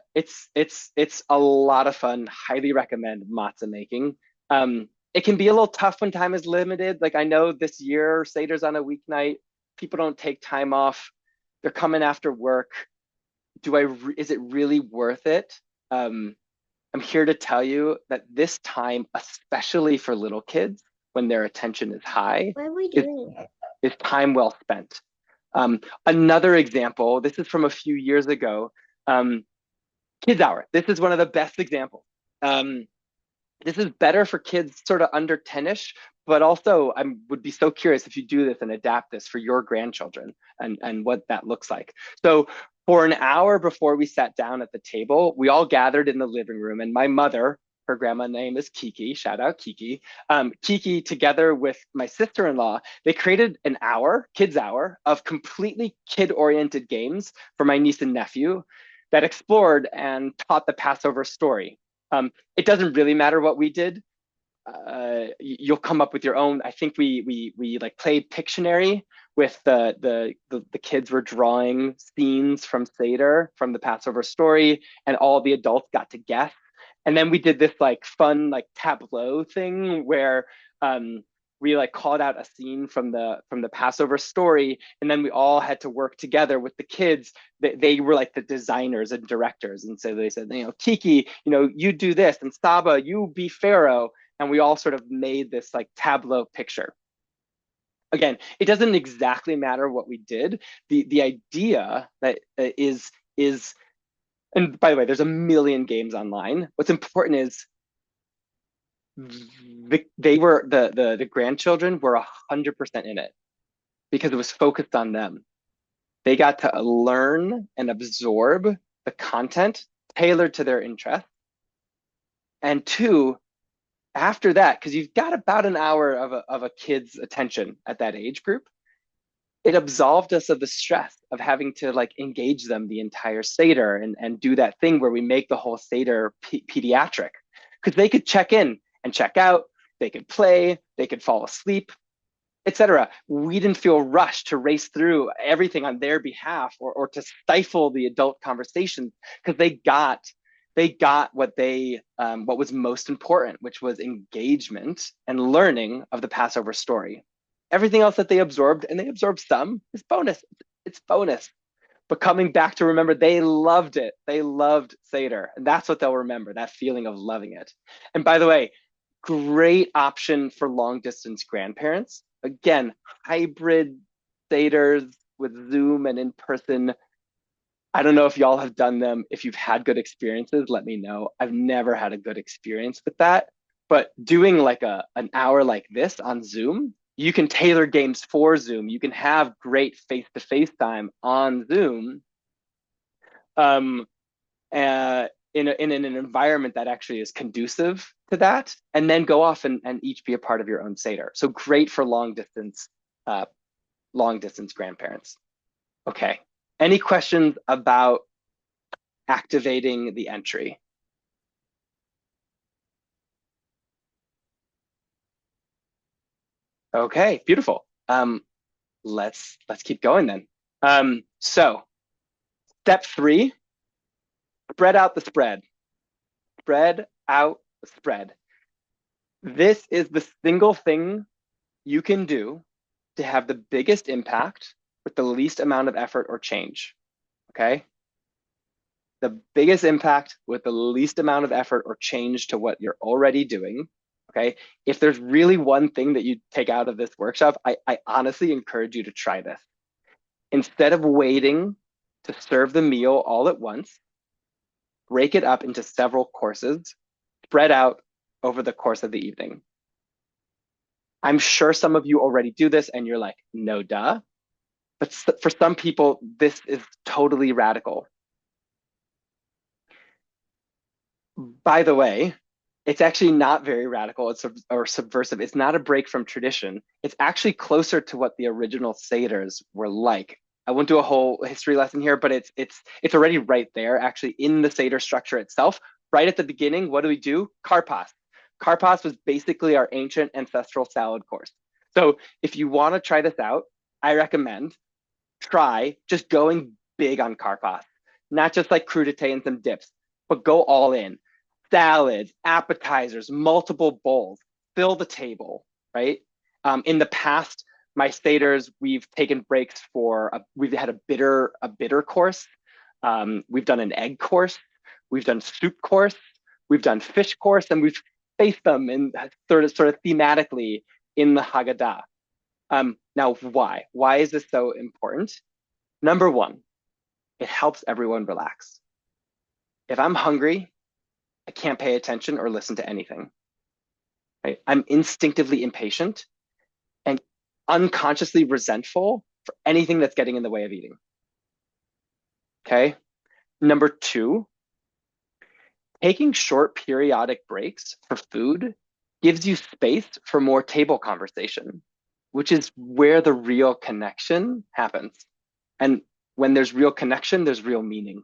lot of fun. Highly recommend matzah making. It can be a little tough when time is limited. Like, I know this year Seder's on a weeknight. People don't take time off. They're coming after work. Is it really worth it? I'm here to tell you that this time, especially for little kids, when their attention is high, Why are we doing it? is time well spent. Another example, this is from a few years ago, Kids Hour. This is one of the best examples. This is better for kids sort of under 10-ish, but also I would be so curious if you do this and adapt this for your grandchildren and what that looks like. So for an hour before we sat down at the table, we all gathered in the living room, and my mother, her grandma name is Kiki, shout out Kiki. Kiki, together with my sister-in-law, they created an hour, Kids Hour, of completely kid-oriented games for my niece and nephew that explored and taught the Passover story. It doesn't really matter what we did. You'll come up with your own. I think we like played Pictionary with the kids were drawing scenes from Seder, from the Passover story, and all the adults got to guess. And then we did this like fun like tableau thing where we like called out a scene from the Passover story, and then we all had to work together with the kids. They were like the designers and directors, and so they said, Kiki, you do this, and Saba, you be Pharaoh, and we all sort of made this like tableau picture. Again, it doesn't exactly matter what we did. The idea that is, and by the way, there's a million games online. What's important is the grandchildren were 100% in it because it was focused on them. They got to learn and absorb the content tailored to their interest. And 2, after that, because you've got about an hour of a kid's attention at that age group, it absolved us of the stress of having to like engage them the entire Seder and do that thing where we make the whole Seder pediatric, because they could check in and check out, they could play, they could fall asleep, etc. We didn't feel rushed to race through everything on their behalf or to stifle the adult conversations, because they got They got what was most important, which was engagement and learning of the Passover story. Everything else that they absorbed, and they absorbed some, is bonus. It's bonus. But coming back to remember, they loved it. They loved Seder. And that's what they'll remember, that feeling of loving it. And by the way, great option for long distance grandparents. Again, hybrid Seders with Zoom and in person. I don't know if y'all have done them. If you've had good experiences, let me know. I've never had a good experience with that. But doing like an hour like this on Zoom, you can tailor games for Zoom. You can have great face-to-face time on Zoom, um, in an environment that actually is conducive to that, and then go off and each be a part of your own Seder. So great for long distance grandparents. Okay. Any questions about activating the entry? Okay, beautiful. Let's keep going then. So step 3, spread out the spread. Spread out the spread. This is the single thing you can do to have the biggest impact with the least amount of effort or change. Okay? The biggest impact with the least amount of effort or change to what you're already doing. Okay? If there's really one thing that you take out of this workshop, I honestly encourage you to try this. Instead of waiting to serve the meal all at once, break it up into several courses, spread out over the course of the evening. I'm sure some of you already do this and you're like, no duh. But for some people, this is totally radical. By the way, it's actually not very radical or subversive. It's not a break from tradition. It's actually closer to what the original Seders were like. I won't do a whole history lesson here, but it's already right there, actually, in the Seder structure itself. Right at the beginning, what do? Karpas. Karpas was basically our ancient ancestral salad course. So if you want to try this out, I recommend try just going big on karpas, not just like crudité and some dips, but go all in. Salads, appetizers, multiple bowls, fill the table, right? In the past, my Seders, we've taken breaks we've had a bitter course. We've done an egg course. We've done soup course. We've done fish course, and we've spaced them in sort of thematically in the Haggadah. Now, why? Why is this so important? Number one, it helps everyone relax. If I'm hungry, I can't pay attention or listen to anything. Right? I'm instinctively impatient and unconsciously resentful for anything that's getting in the way of eating. Okay. Number 2, taking short periodic breaks for food gives you space for more table conversation, which is where the real connection happens. And when there's real connection, there's real meaning.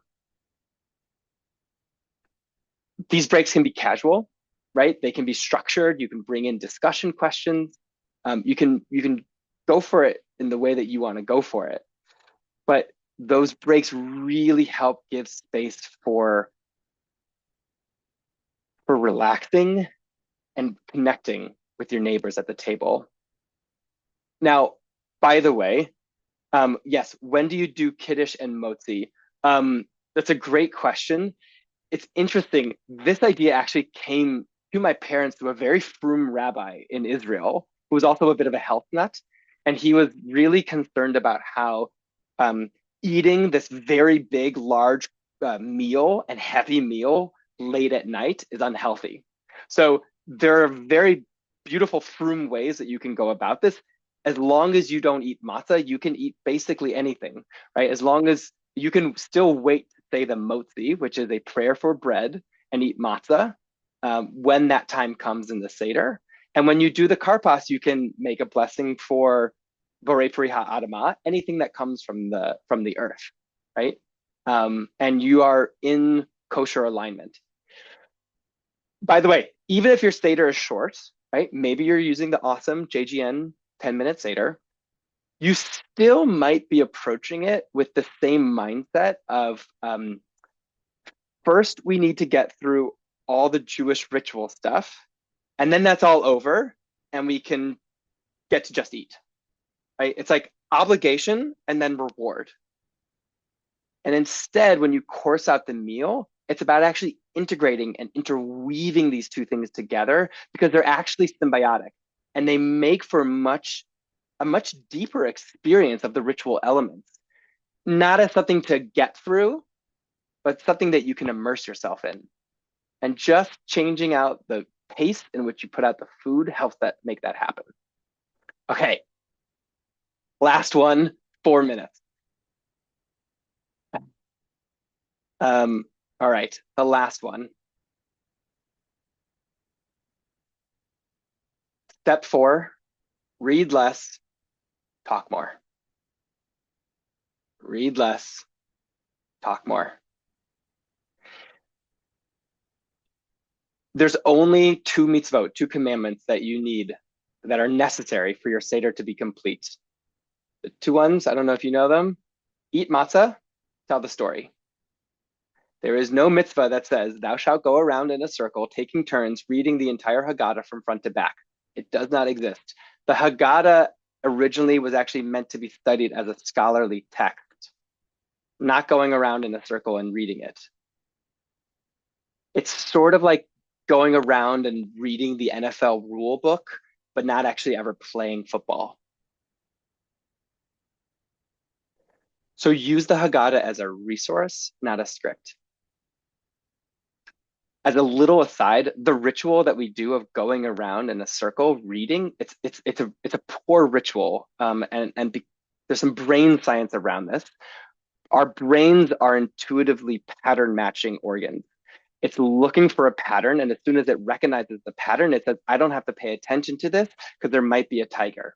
These breaks can be casual, right? They can be structured. You can bring in discussion questions. You can go for it in the way that you want to go for it. But those breaks really help give space for relaxing and connecting with your neighbors at the table. Now, by the way, yes, when do you do Kiddush and Motzi? That's a great question. It's interesting. This idea actually came to my parents through a very frum rabbi in Israel, who was also a bit of a health nut. And he was really concerned about how eating this very big, large meal and heavy meal late at night is unhealthy. So there are very beautiful frum ways that you can go about this. As long as you don't eat matzah, you can eat basically anything, right? As long as you can still wait to say the motzi, which is a prayer for bread, and eat matzah when that time comes in the Seder. And when you do the karpas, you can make a blessing for Borei Pri Ha'adamah, anything that comes from the earth, right? And you are in kosher alignment. By the way, even if your Seder is short, right? Maybe you're using the awesome JGN 10-minute Seder, you still might be approaching it with the same mindset of first we need to get through all the Jewish ritual stuff, and then that's all over, and we can get to just eat, right? It's like obligation and then reward. And instead, when you course out the meal, it's about actually integrating and interweaving these two things together because they're actually symbiotic and they make for a much deeper experience of the ritual elements, not as something to get through, but something that you can immerse yourself in. And just changing out the pace in which you put out the food helps that make that happen. Okay, last one, 4 minutes. All right, the last one. Step 4, read less, talk more. Read less, talk more. There's only 2 mitzvot, 2 commandments that you need that are necessary for your Seder to be complete. The 2 ones, I don't know if you know them. Eat matzah, tell the story. There is no mitzvah that says, thou shalt go around in a circle, taking turns, reading the entire Haggadah from front to back. It does not exist. The Haggadah originally was actually meant to be studied as a scholarly text, not going around in a circle and reading it. It's sort of like going around and reading the NFL rule book, but not actually ever playing football. So use the Haggadah as a resource, not a script. As a little aside, the ritual that we do of going around in a circle reading, it's a poor ritual, and there's some brain science around this. Our brains are intuitively pattern matching organs. It's looking for a pattern, and as soon as it recognizes the pattern, it says, I don't have to pay attention to this because there might be a tiger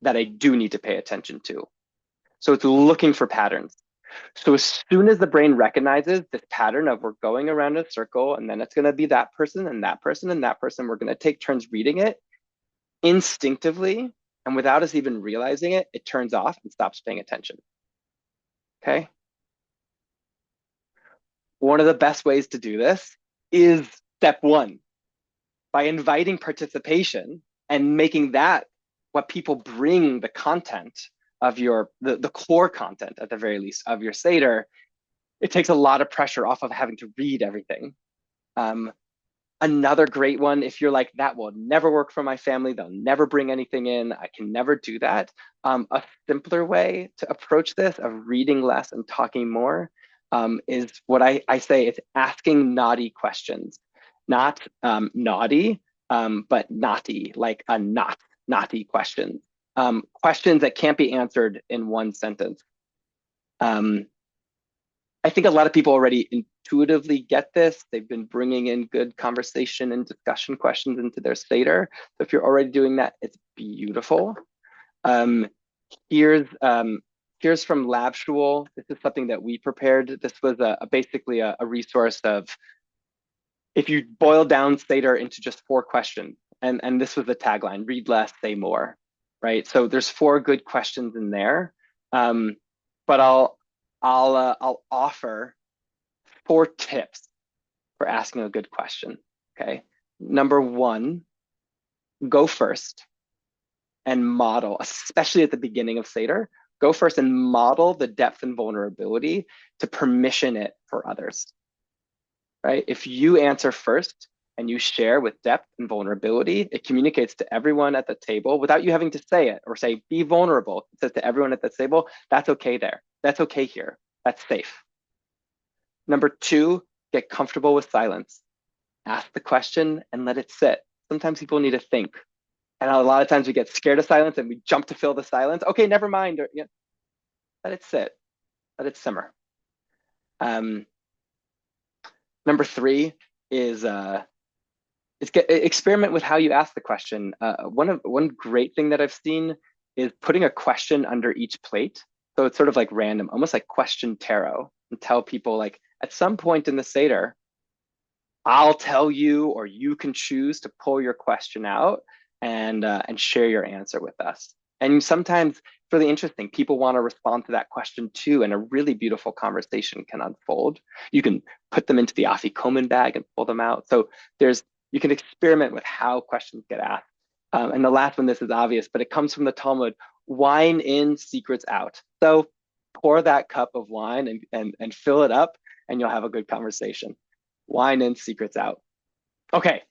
that I do need to pay attention to. So it's looking for patterns. So as soon as the brain recognizes this pattern of we're going around a circle and then it's going to be that person and that person and that person, we're going to take turns reading it instinctively, and without us even realizing it, it turns off and stops paying attention. Okay? One of the best ways to do this is step 1, by inviting participation and making that what people bring the content of the core content, at the very least, of your Seder. It takes a lot of pressure off of having to read everything. Another great one, if you're like, that will never work for my family, they'll never bring anything in, I can never do that. A simpler way to approach this of reading less and talking more is what I say, it's asking naughty questions. Not naughty, but naughty, like a naughty questions. Questions that can't be answered in one sentence. I think a lot of people already intuitively get this. They've been bringing in good conversation and discussion questions into their Seder. So if you're already doing that, it's beautiful. Here's from Lab Shul. This is something that we prepared. This was basically a resource of, if you boil down Seder into just 4 questions, and this was the tagline, read less, say more, right? So there's 4 good questions in there, but I'll offer 4 tips for asking a good question, okay? Number 1, go first and model, especially at the beginning of Seder, go first and model the depth and vulnerability to permission it for others, right? If you answer first and you share with depth and vulnerability, it communicates to everyone at the table without you having to say it or say, be vulnerable. It says to everyone at the table, that's okay there. That's okay here. That's safe. Number 2, get comfortable with silence. Ask the question and let it sit. Sometimes people need to think. And a lot of times we get scared of silence and we jump to fill the silence. Okay, never mind. Or, let it sit. Let it simmer. Number 3 is experiment with how you ask the question. One great thing that I've seen is putting a question under each plate. So it's sort of like random, almost like question tarot, and tell people like, at some point in the Seder, I'll tell you, or you can choose to pull your question out and share your answer with us. And sometimes really interesting. People want to respond to that question too, and a really beautiful conversation can unfold. You can put them into the afikomen bag and pull them out. So you can experiment with how questions get asked. And the last one, this is obvious, but it comes from the Talmud: wine in, secrets out. So pour that cup of wine and fill it up, and you'll have a good conversation. Wine in, secrets out. Okay,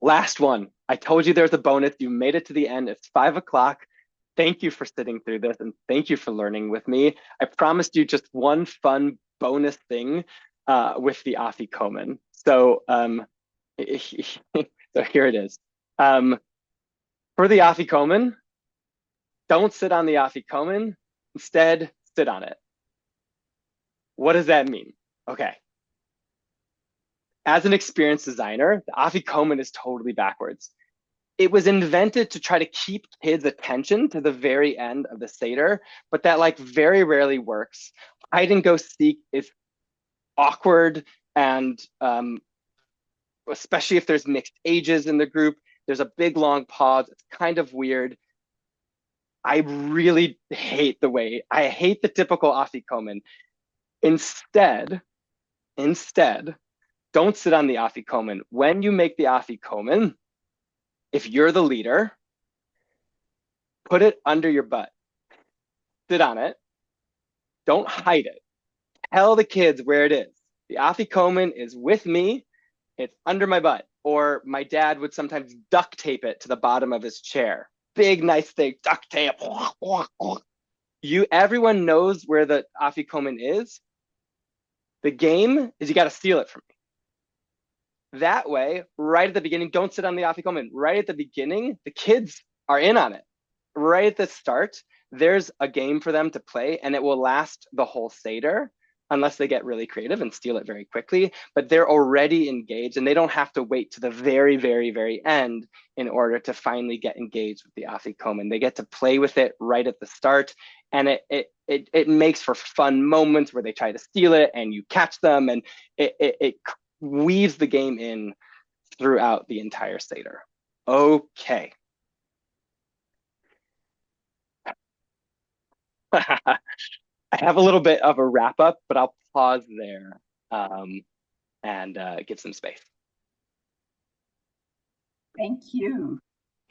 last one. I told you there's a bonus. You made it to the end. It's 5 o'clock. Thank you for sitting through this, and thank you for learning with me. I promised you just one fun bonus thing with the afikomen. So, so here it is. For the afikomen, don't sit on the afikomen. Instead, sit on it. What does that mean? Okay. As an experienced designer, the afikomen is totally backwards. It was invented to try to keep kids' attention to the very end of the Seder, but that like very rarely works. Hide and go seek is awkward, and especially if there's mixed ages in the group, there's a big long pause. It's kind of weird. I really hate I hate the typical afikomen. Instead, don't sit on the afikomen. When you make the afikomen, if you're the leader, put it under your butt. Sit on it. Don't hide it. Tell the kids where it is. The afikomen is with me. It's under my butt. Or my dad would sometimes duct tape it to the bottom of his chair. Big, nice thing, duct tape. Everyone knows where the afikomen is. The game is you got to steal it from me. That way, right at the beginning, don't sit on the afikomen. Right at the beginning, the kids are in on it. Right at the start, there's a game for them to play, and it will last the whole Seder, unless they get really creative and steal it very quickly. But they're already engaged, and they don't have to wait to the very, very, very end in order to finally get engaged with the afikomen. They get to play with it right at the start, and it makes for fun moments where they try to steal it, and you catch them, and it weaves the game in throughout the entire Seder. Okay. I have a little bit of a wrap up, but I'll pause there and give some space. Thank you,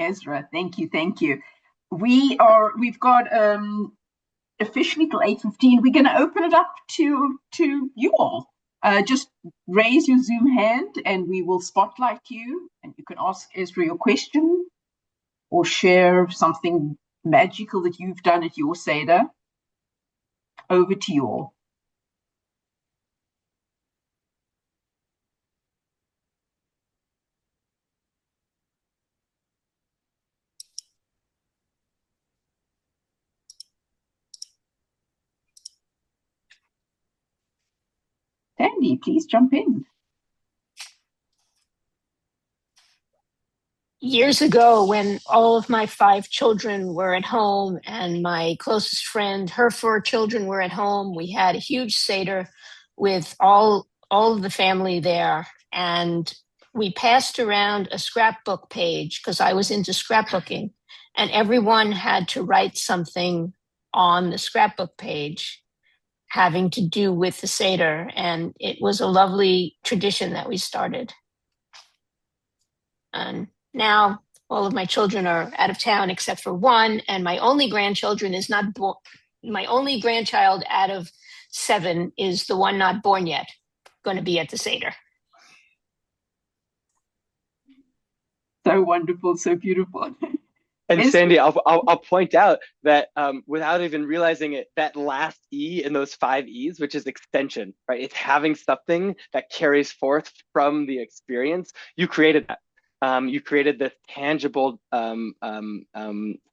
Ezra. Thank you. We've got officially till 8:15. We're going to open it up to you all. Just raise your Zoom hand and we will spotlight you, and you can ask Ezra your question or share something magical that you've done at your Seder. Over to you all. Sandy, please jump in. Years ago, when all of my 5 children were at home and my closest friend, her 4 children were at home, we had a huge Seder with all of the family there. And we passed around a scrapbook page because I was into scrapbooking, and everyone had to write something on the scrapbook page having to do with the Seder. And it was a lovely tradition that we started. And now all of my children are out of town except for one, and my only grandchild out of 7 is the one not born yet, going to be at the Seder. So wonderful, so beautiful. And Sandy, I'll point out that without even realizing it, that last E in those 5 E's, which is extension, right? It's having something that carries forth from the experience. You created that. You created this tangible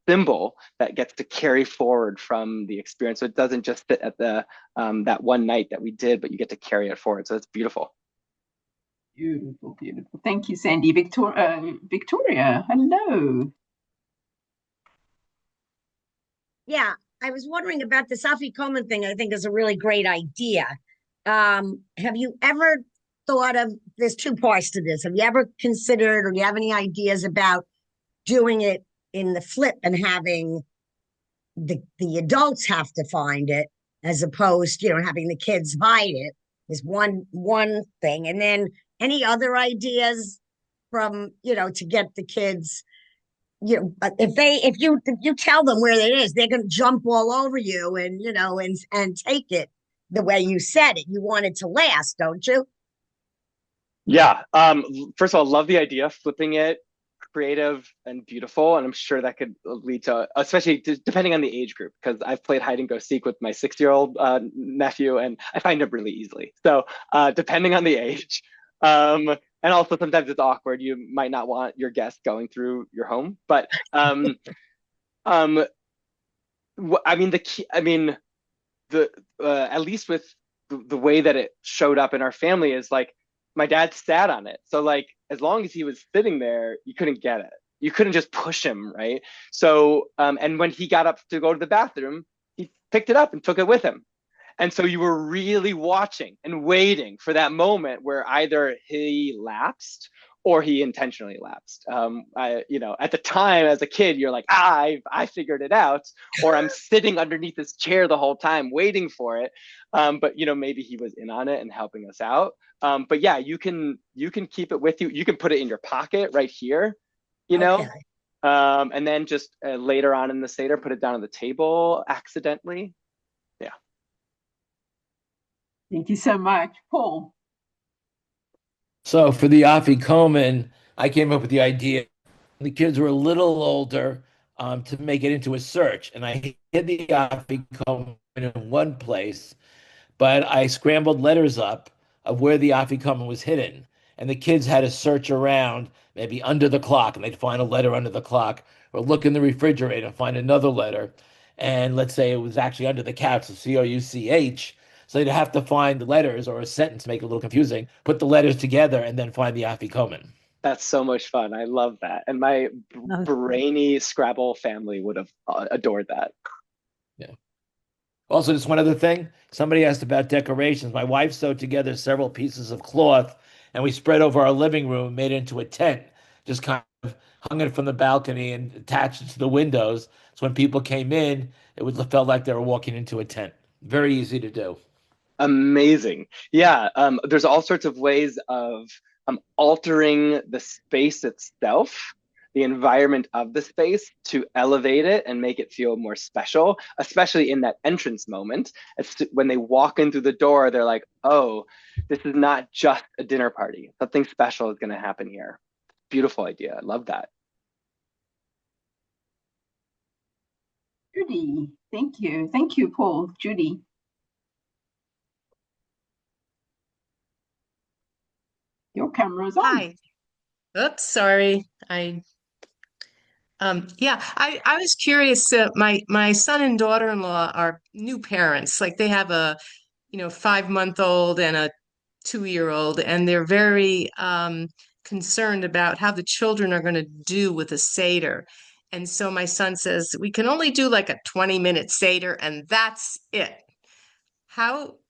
symbol that gets to carry forward from the experience. So it doesn't just sit at the that one night that we did, but you get to carry it forward. So it's beautiful. Beautiful. Thank you, Sandy. Victoria, hello. Yeah, I was wondering about the afikomen thing. I think is a really great idea. Have you ever thought of, there's 2 parts to this. Have you ever considered, or do you have any ideas about doing it in the flip and having the adults have to find it, as opposed, having the kids hide it, is one thing. And then any other ideas from, to get the kids, if you tell them where it is, they're going to jump all over you, and and take it the way you said it. You want it to last, don't you? Yeah. First of all, love the idea, flipping it, creative and beautiful, and I'm sure that could lead to, especially depending on the age group, because I've played hide and go seek with my 6-year-old nephew, and I find him really easily. So depending on the age, and also sometimes it's awkward. You might not want your guest going through your home, but I mean the key. I mean the at least with the way that it showed up in our family is like my dad sat on it. So like as long as he was sitting there, you couldn't get it. You couldn't just push him, right? So and when he got up to go to the bathroom, he picked it up and took it with him. And so you were really watching and waiting for that moment where either he lapsed or he intentionally lapsed. At the time as a kid, you're like, I figured it out, or I'm sitting underneath this chair the whole time waiting for it. But maybe he was in on it and helping us out. But yeah, you can keep it with you. You can put it in your pocket right here, Okay. and then just later on in the Seder, put it down on the table accidentally. Yeah. Thank you so much. Paul. So for the Afikoman, I came up with the idea. The kids were a little older, to make it into a search, and I hid the Afikoman in one place, but I scrambled letters up of where the Afikoman was hidden, and the kids had to search around, maybe under the clock, and they'd find a letter under the clock, or look in the refrigerator and find another letter, and let's say it was actually under the couch, the Couch. So they'd have to find the letters or a sentence, make it a little confusing, put the letters together, and then find the Afikoman. That's so much fun. I love that. And my brainy Scrabble family would have adored that. Yeah. Also, just one other thing. Somebody asked about decorations. My wife sewed together several pieces of cloth, and we spread over our living room and made it into a tent. Just kind of hung it from the balcony and attached it to the windows. So when people came in, it would felt like they were walking into a tent. Very easy to do. Amazing. Yeah. There's all sorts of ways of altering the space itself, the environment of the space, to elevate it and make it feel more special, especially in that entrance moment. When they walk in through the door, they're like, oh, this is not just a dinner party. Something special is going to happen here. Beautiful idea. I love that. Judy, thank you. Thank you, Paul. Judy. Your camera's on. Hi. Oops, sorry. I was curious. My son and daughter-in-law are new parents. Like they have a 5-month-old and a 2-year-old, and they're very concerned about how the children are going to do with a Seder. And so my son says, we can only do like a 20-minute Seder, and that's it.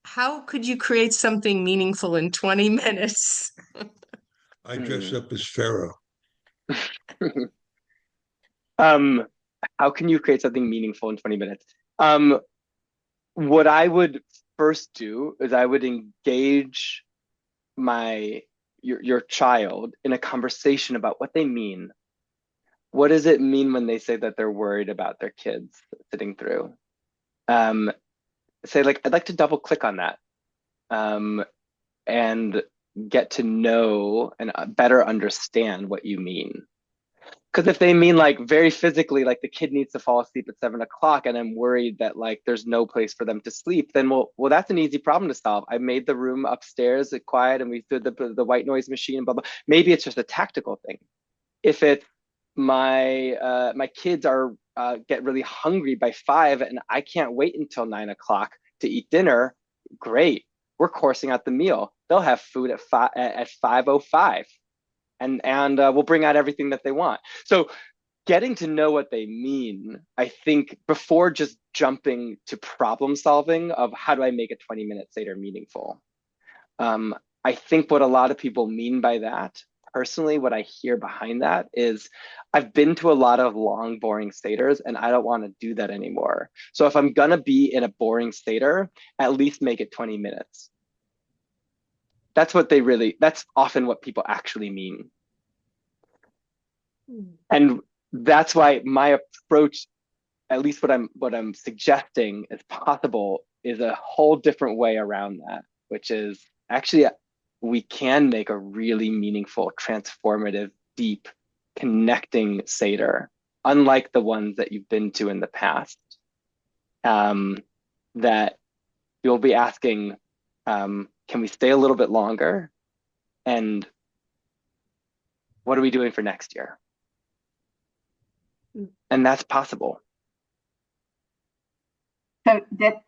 How could you create something meaningful in 20 minutes? I dress up as Pharaoh. How can you create something meaningful in 20 minutes? What I would first do is I would engage your child in a conversation about what they mean. What does it mean when they say that they're worried about their kids sitting through? Say like, I'd like to double click on that, and get to know and better understand what you mean. Because if they mean like very physically, like the kid needs to fall asleep at 7 o'clock, and I'm worried that like there's no place for them to sleep, then well, that's an easy problem to solve. I made the room upstairs quiet, and we threw the white noise machine, blah blah. Maybe it's just a tactical thing. If it's my kids are get really hungry by 5, and I can't wait until 9 o'clock to eat dinner, great. We're coursing out the meal. They'll have food at 5:05. And we'll bring out everything that they want. So getting to know what they mean, I think, before just jumping to problem solving of how do I make a 20-minute Seder meaningful. I think what a lot of people mean by that personally, what I hear behind that is I've been to a lot of long, boring Seders, and I don't want to do that anymore. So if I'm going to be in a boring Seder, at least make it 20 minutes. That's often what people actually mean. And that's why my approach, at least what I'm suggesting is possible, is a whole different way around that, which is actually we can make a really meaningful, transformative, deep, connecting Seder, unlike the ones that you've been to in the past, that you'll be asking, can we stay a little bit longer? And what are we doing for next year? And that's possible. So that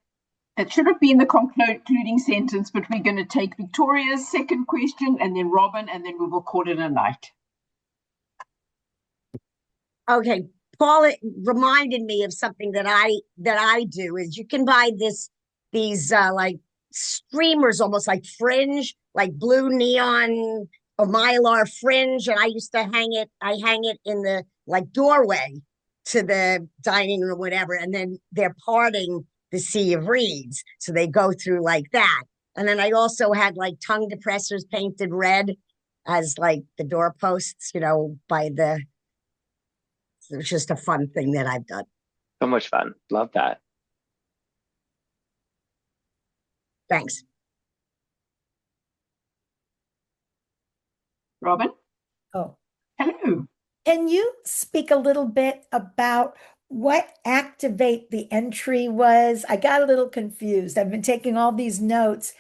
should have been the concluding sentence, but we're going to take Victoria's second question and then Robin, and then we will call it a night. Okay, Paul reminded me of something that I do is you can buy these like streamers, almost like fringe, like blue neon or mylar fringe, and I used to hang it in the like doorway to the dining room, whatever, and then they're parting the sea of reeds, so they go through like that. And then I also had like tongue depressors painted red as like the doorposts, by the. It's just a fun thing that I've done. So much fun. Love that. Thanks. Robin? Oh, hello. Can you speak a little bit about what activate the entry was? I got a little confused. I've been taking all these notes.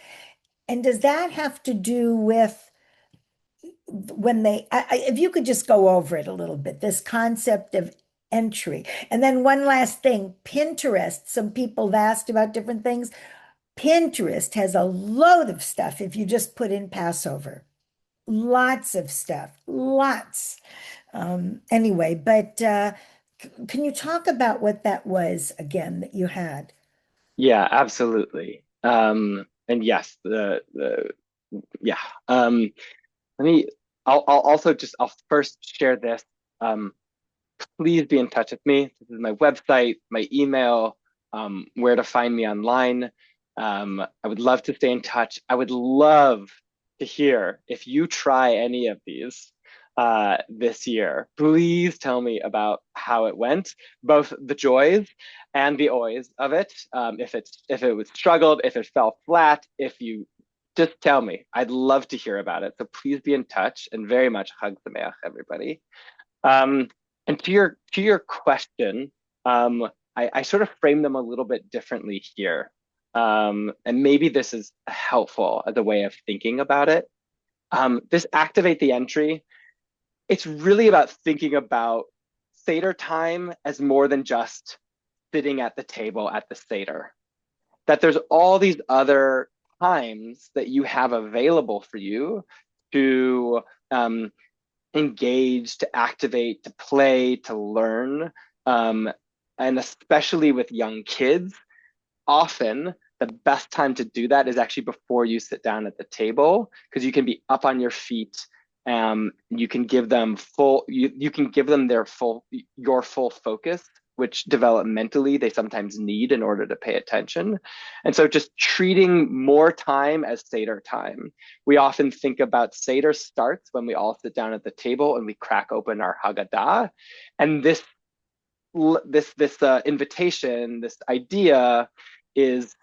And does that have to do with when if you could just go over it a little bit, this concept of entry. And then one last thing, Pinterest, some people have asked about different things. Pinterest has a load of stuff if you just put in Passover. Lots of stuff, lots. Anyway, but can you talk about what that was again that you had? Yeah, absolutely. And yes, yeah. I'll first share this. Please be in touch with me. This is my website, my email, where to find me online. I would love to stay in touch. I would love to hear if you try any of these this year. Please tell me about how it went, both the joys and the oys of it. If it was struggled, if it fell flat, if you just tell me. I'd love to hear about it. So please be in touch, and very much Chag Sameach, everybody. And to your question, I sort of frame them a little bit differently here. And maybe this is helpful as a way of thinking about it. This activate the entry, it's really about thinking about Seder time as more than just sitting at the table at the Seder. That there's all these other times that you have available for you to engage, to activate, to play, to learn. And especially with young kids, often the best time to do that is actually before you sit down at the table, because you can be up on your feet. You can give them your full focus, which developmentally they sometimes need in order to pay attention. And so just treating more time as Seder time. We often think about Seder starts when we all sit down at the table and we crack open our Haggadah. And this invitation, this idea is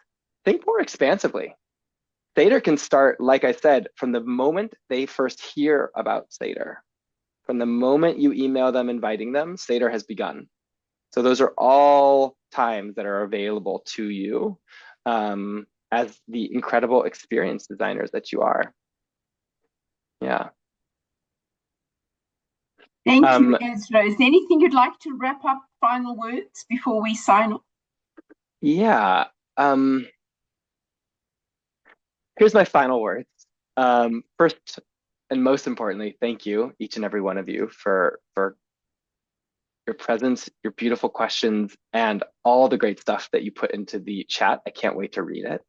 think more expansively. Seder can start, like I said, from the moment they first hear about Seder. From the moment you email them inviting them, Seder has begun. So those are all times that are available to you as the incredible experience designers that you are. Yeah. Thank you, Ezra. Is there anything you'd like to wrap up, final words before we sign off? Yeah. Here's my final words. First and most importantly, thank you, each and every one of you, for your presence, your beautiful questions, and all the great stuff that you put into the chat. I can't wait to read it.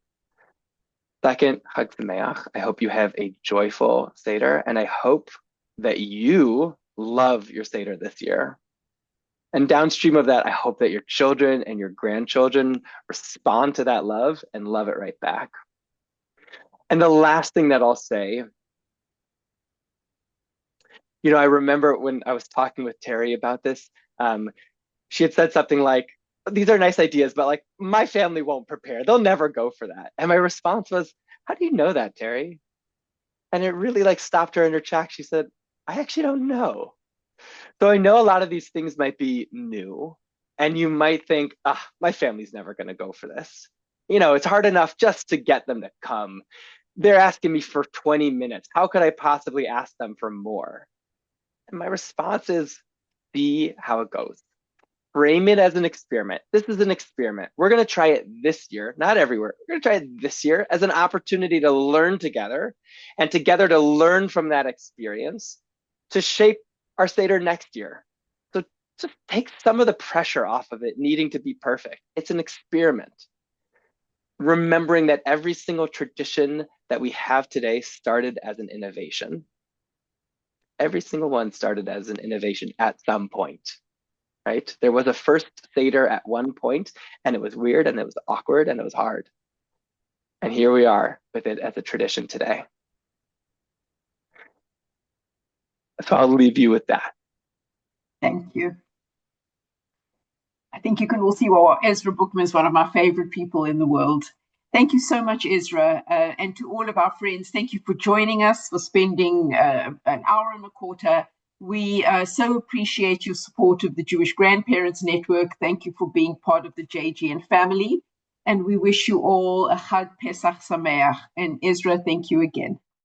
Second, Chag Sameach. I hope you have a joyful Seder, and I hope that you love your Seder this year. And downstream of that, I hope that your children and your grandchildren respond to that love and love it right back. And the last thing that I'll say, I remember when I was talking with Terry about this, she had said something like, these are nice ideas, but like my family won't prepare. They'll never go for that. And my response was, how do you know that, Terry? And it really like stopped her in her tracks. She said, I actually don't know. So I know a lot of these things might be new, and you might think, my family's never going to go for this. It's hard enough just to get them to come. They're asking me for 20 minutes. How could I possibly ask them for more? And my response is, see how it goes. Frame it as an experiment. This is an experiment. We're going to try it this year, not everywhere. We're going to try it this year as an opportunity to learn together, and together to learn from that experience to shape our Seder next year. So just take some of the pressure off of it needing to be perfect. It's an experiment. Remembering that every single tradition that we have today started as an innovation. Every single one started as an innovation at some point, right? There was a first Seder at one point, and it was weird, and it was awkward, and it was hard. And here we are with it as a tradition today. So I'll leave you with that. Thank you. I think you can all see why Ezra Bookman is one of my favorite people in the world. Thank you so much, Ezra. And to all of our friends, thank you for joining us, for spending an hour and a quarter. We so appreciate your support of the Jewish Grandparents Network. Thank you for being part of the JGN family. And we wish you all a Chag Pesach Sameach. And Ezra, thank you again.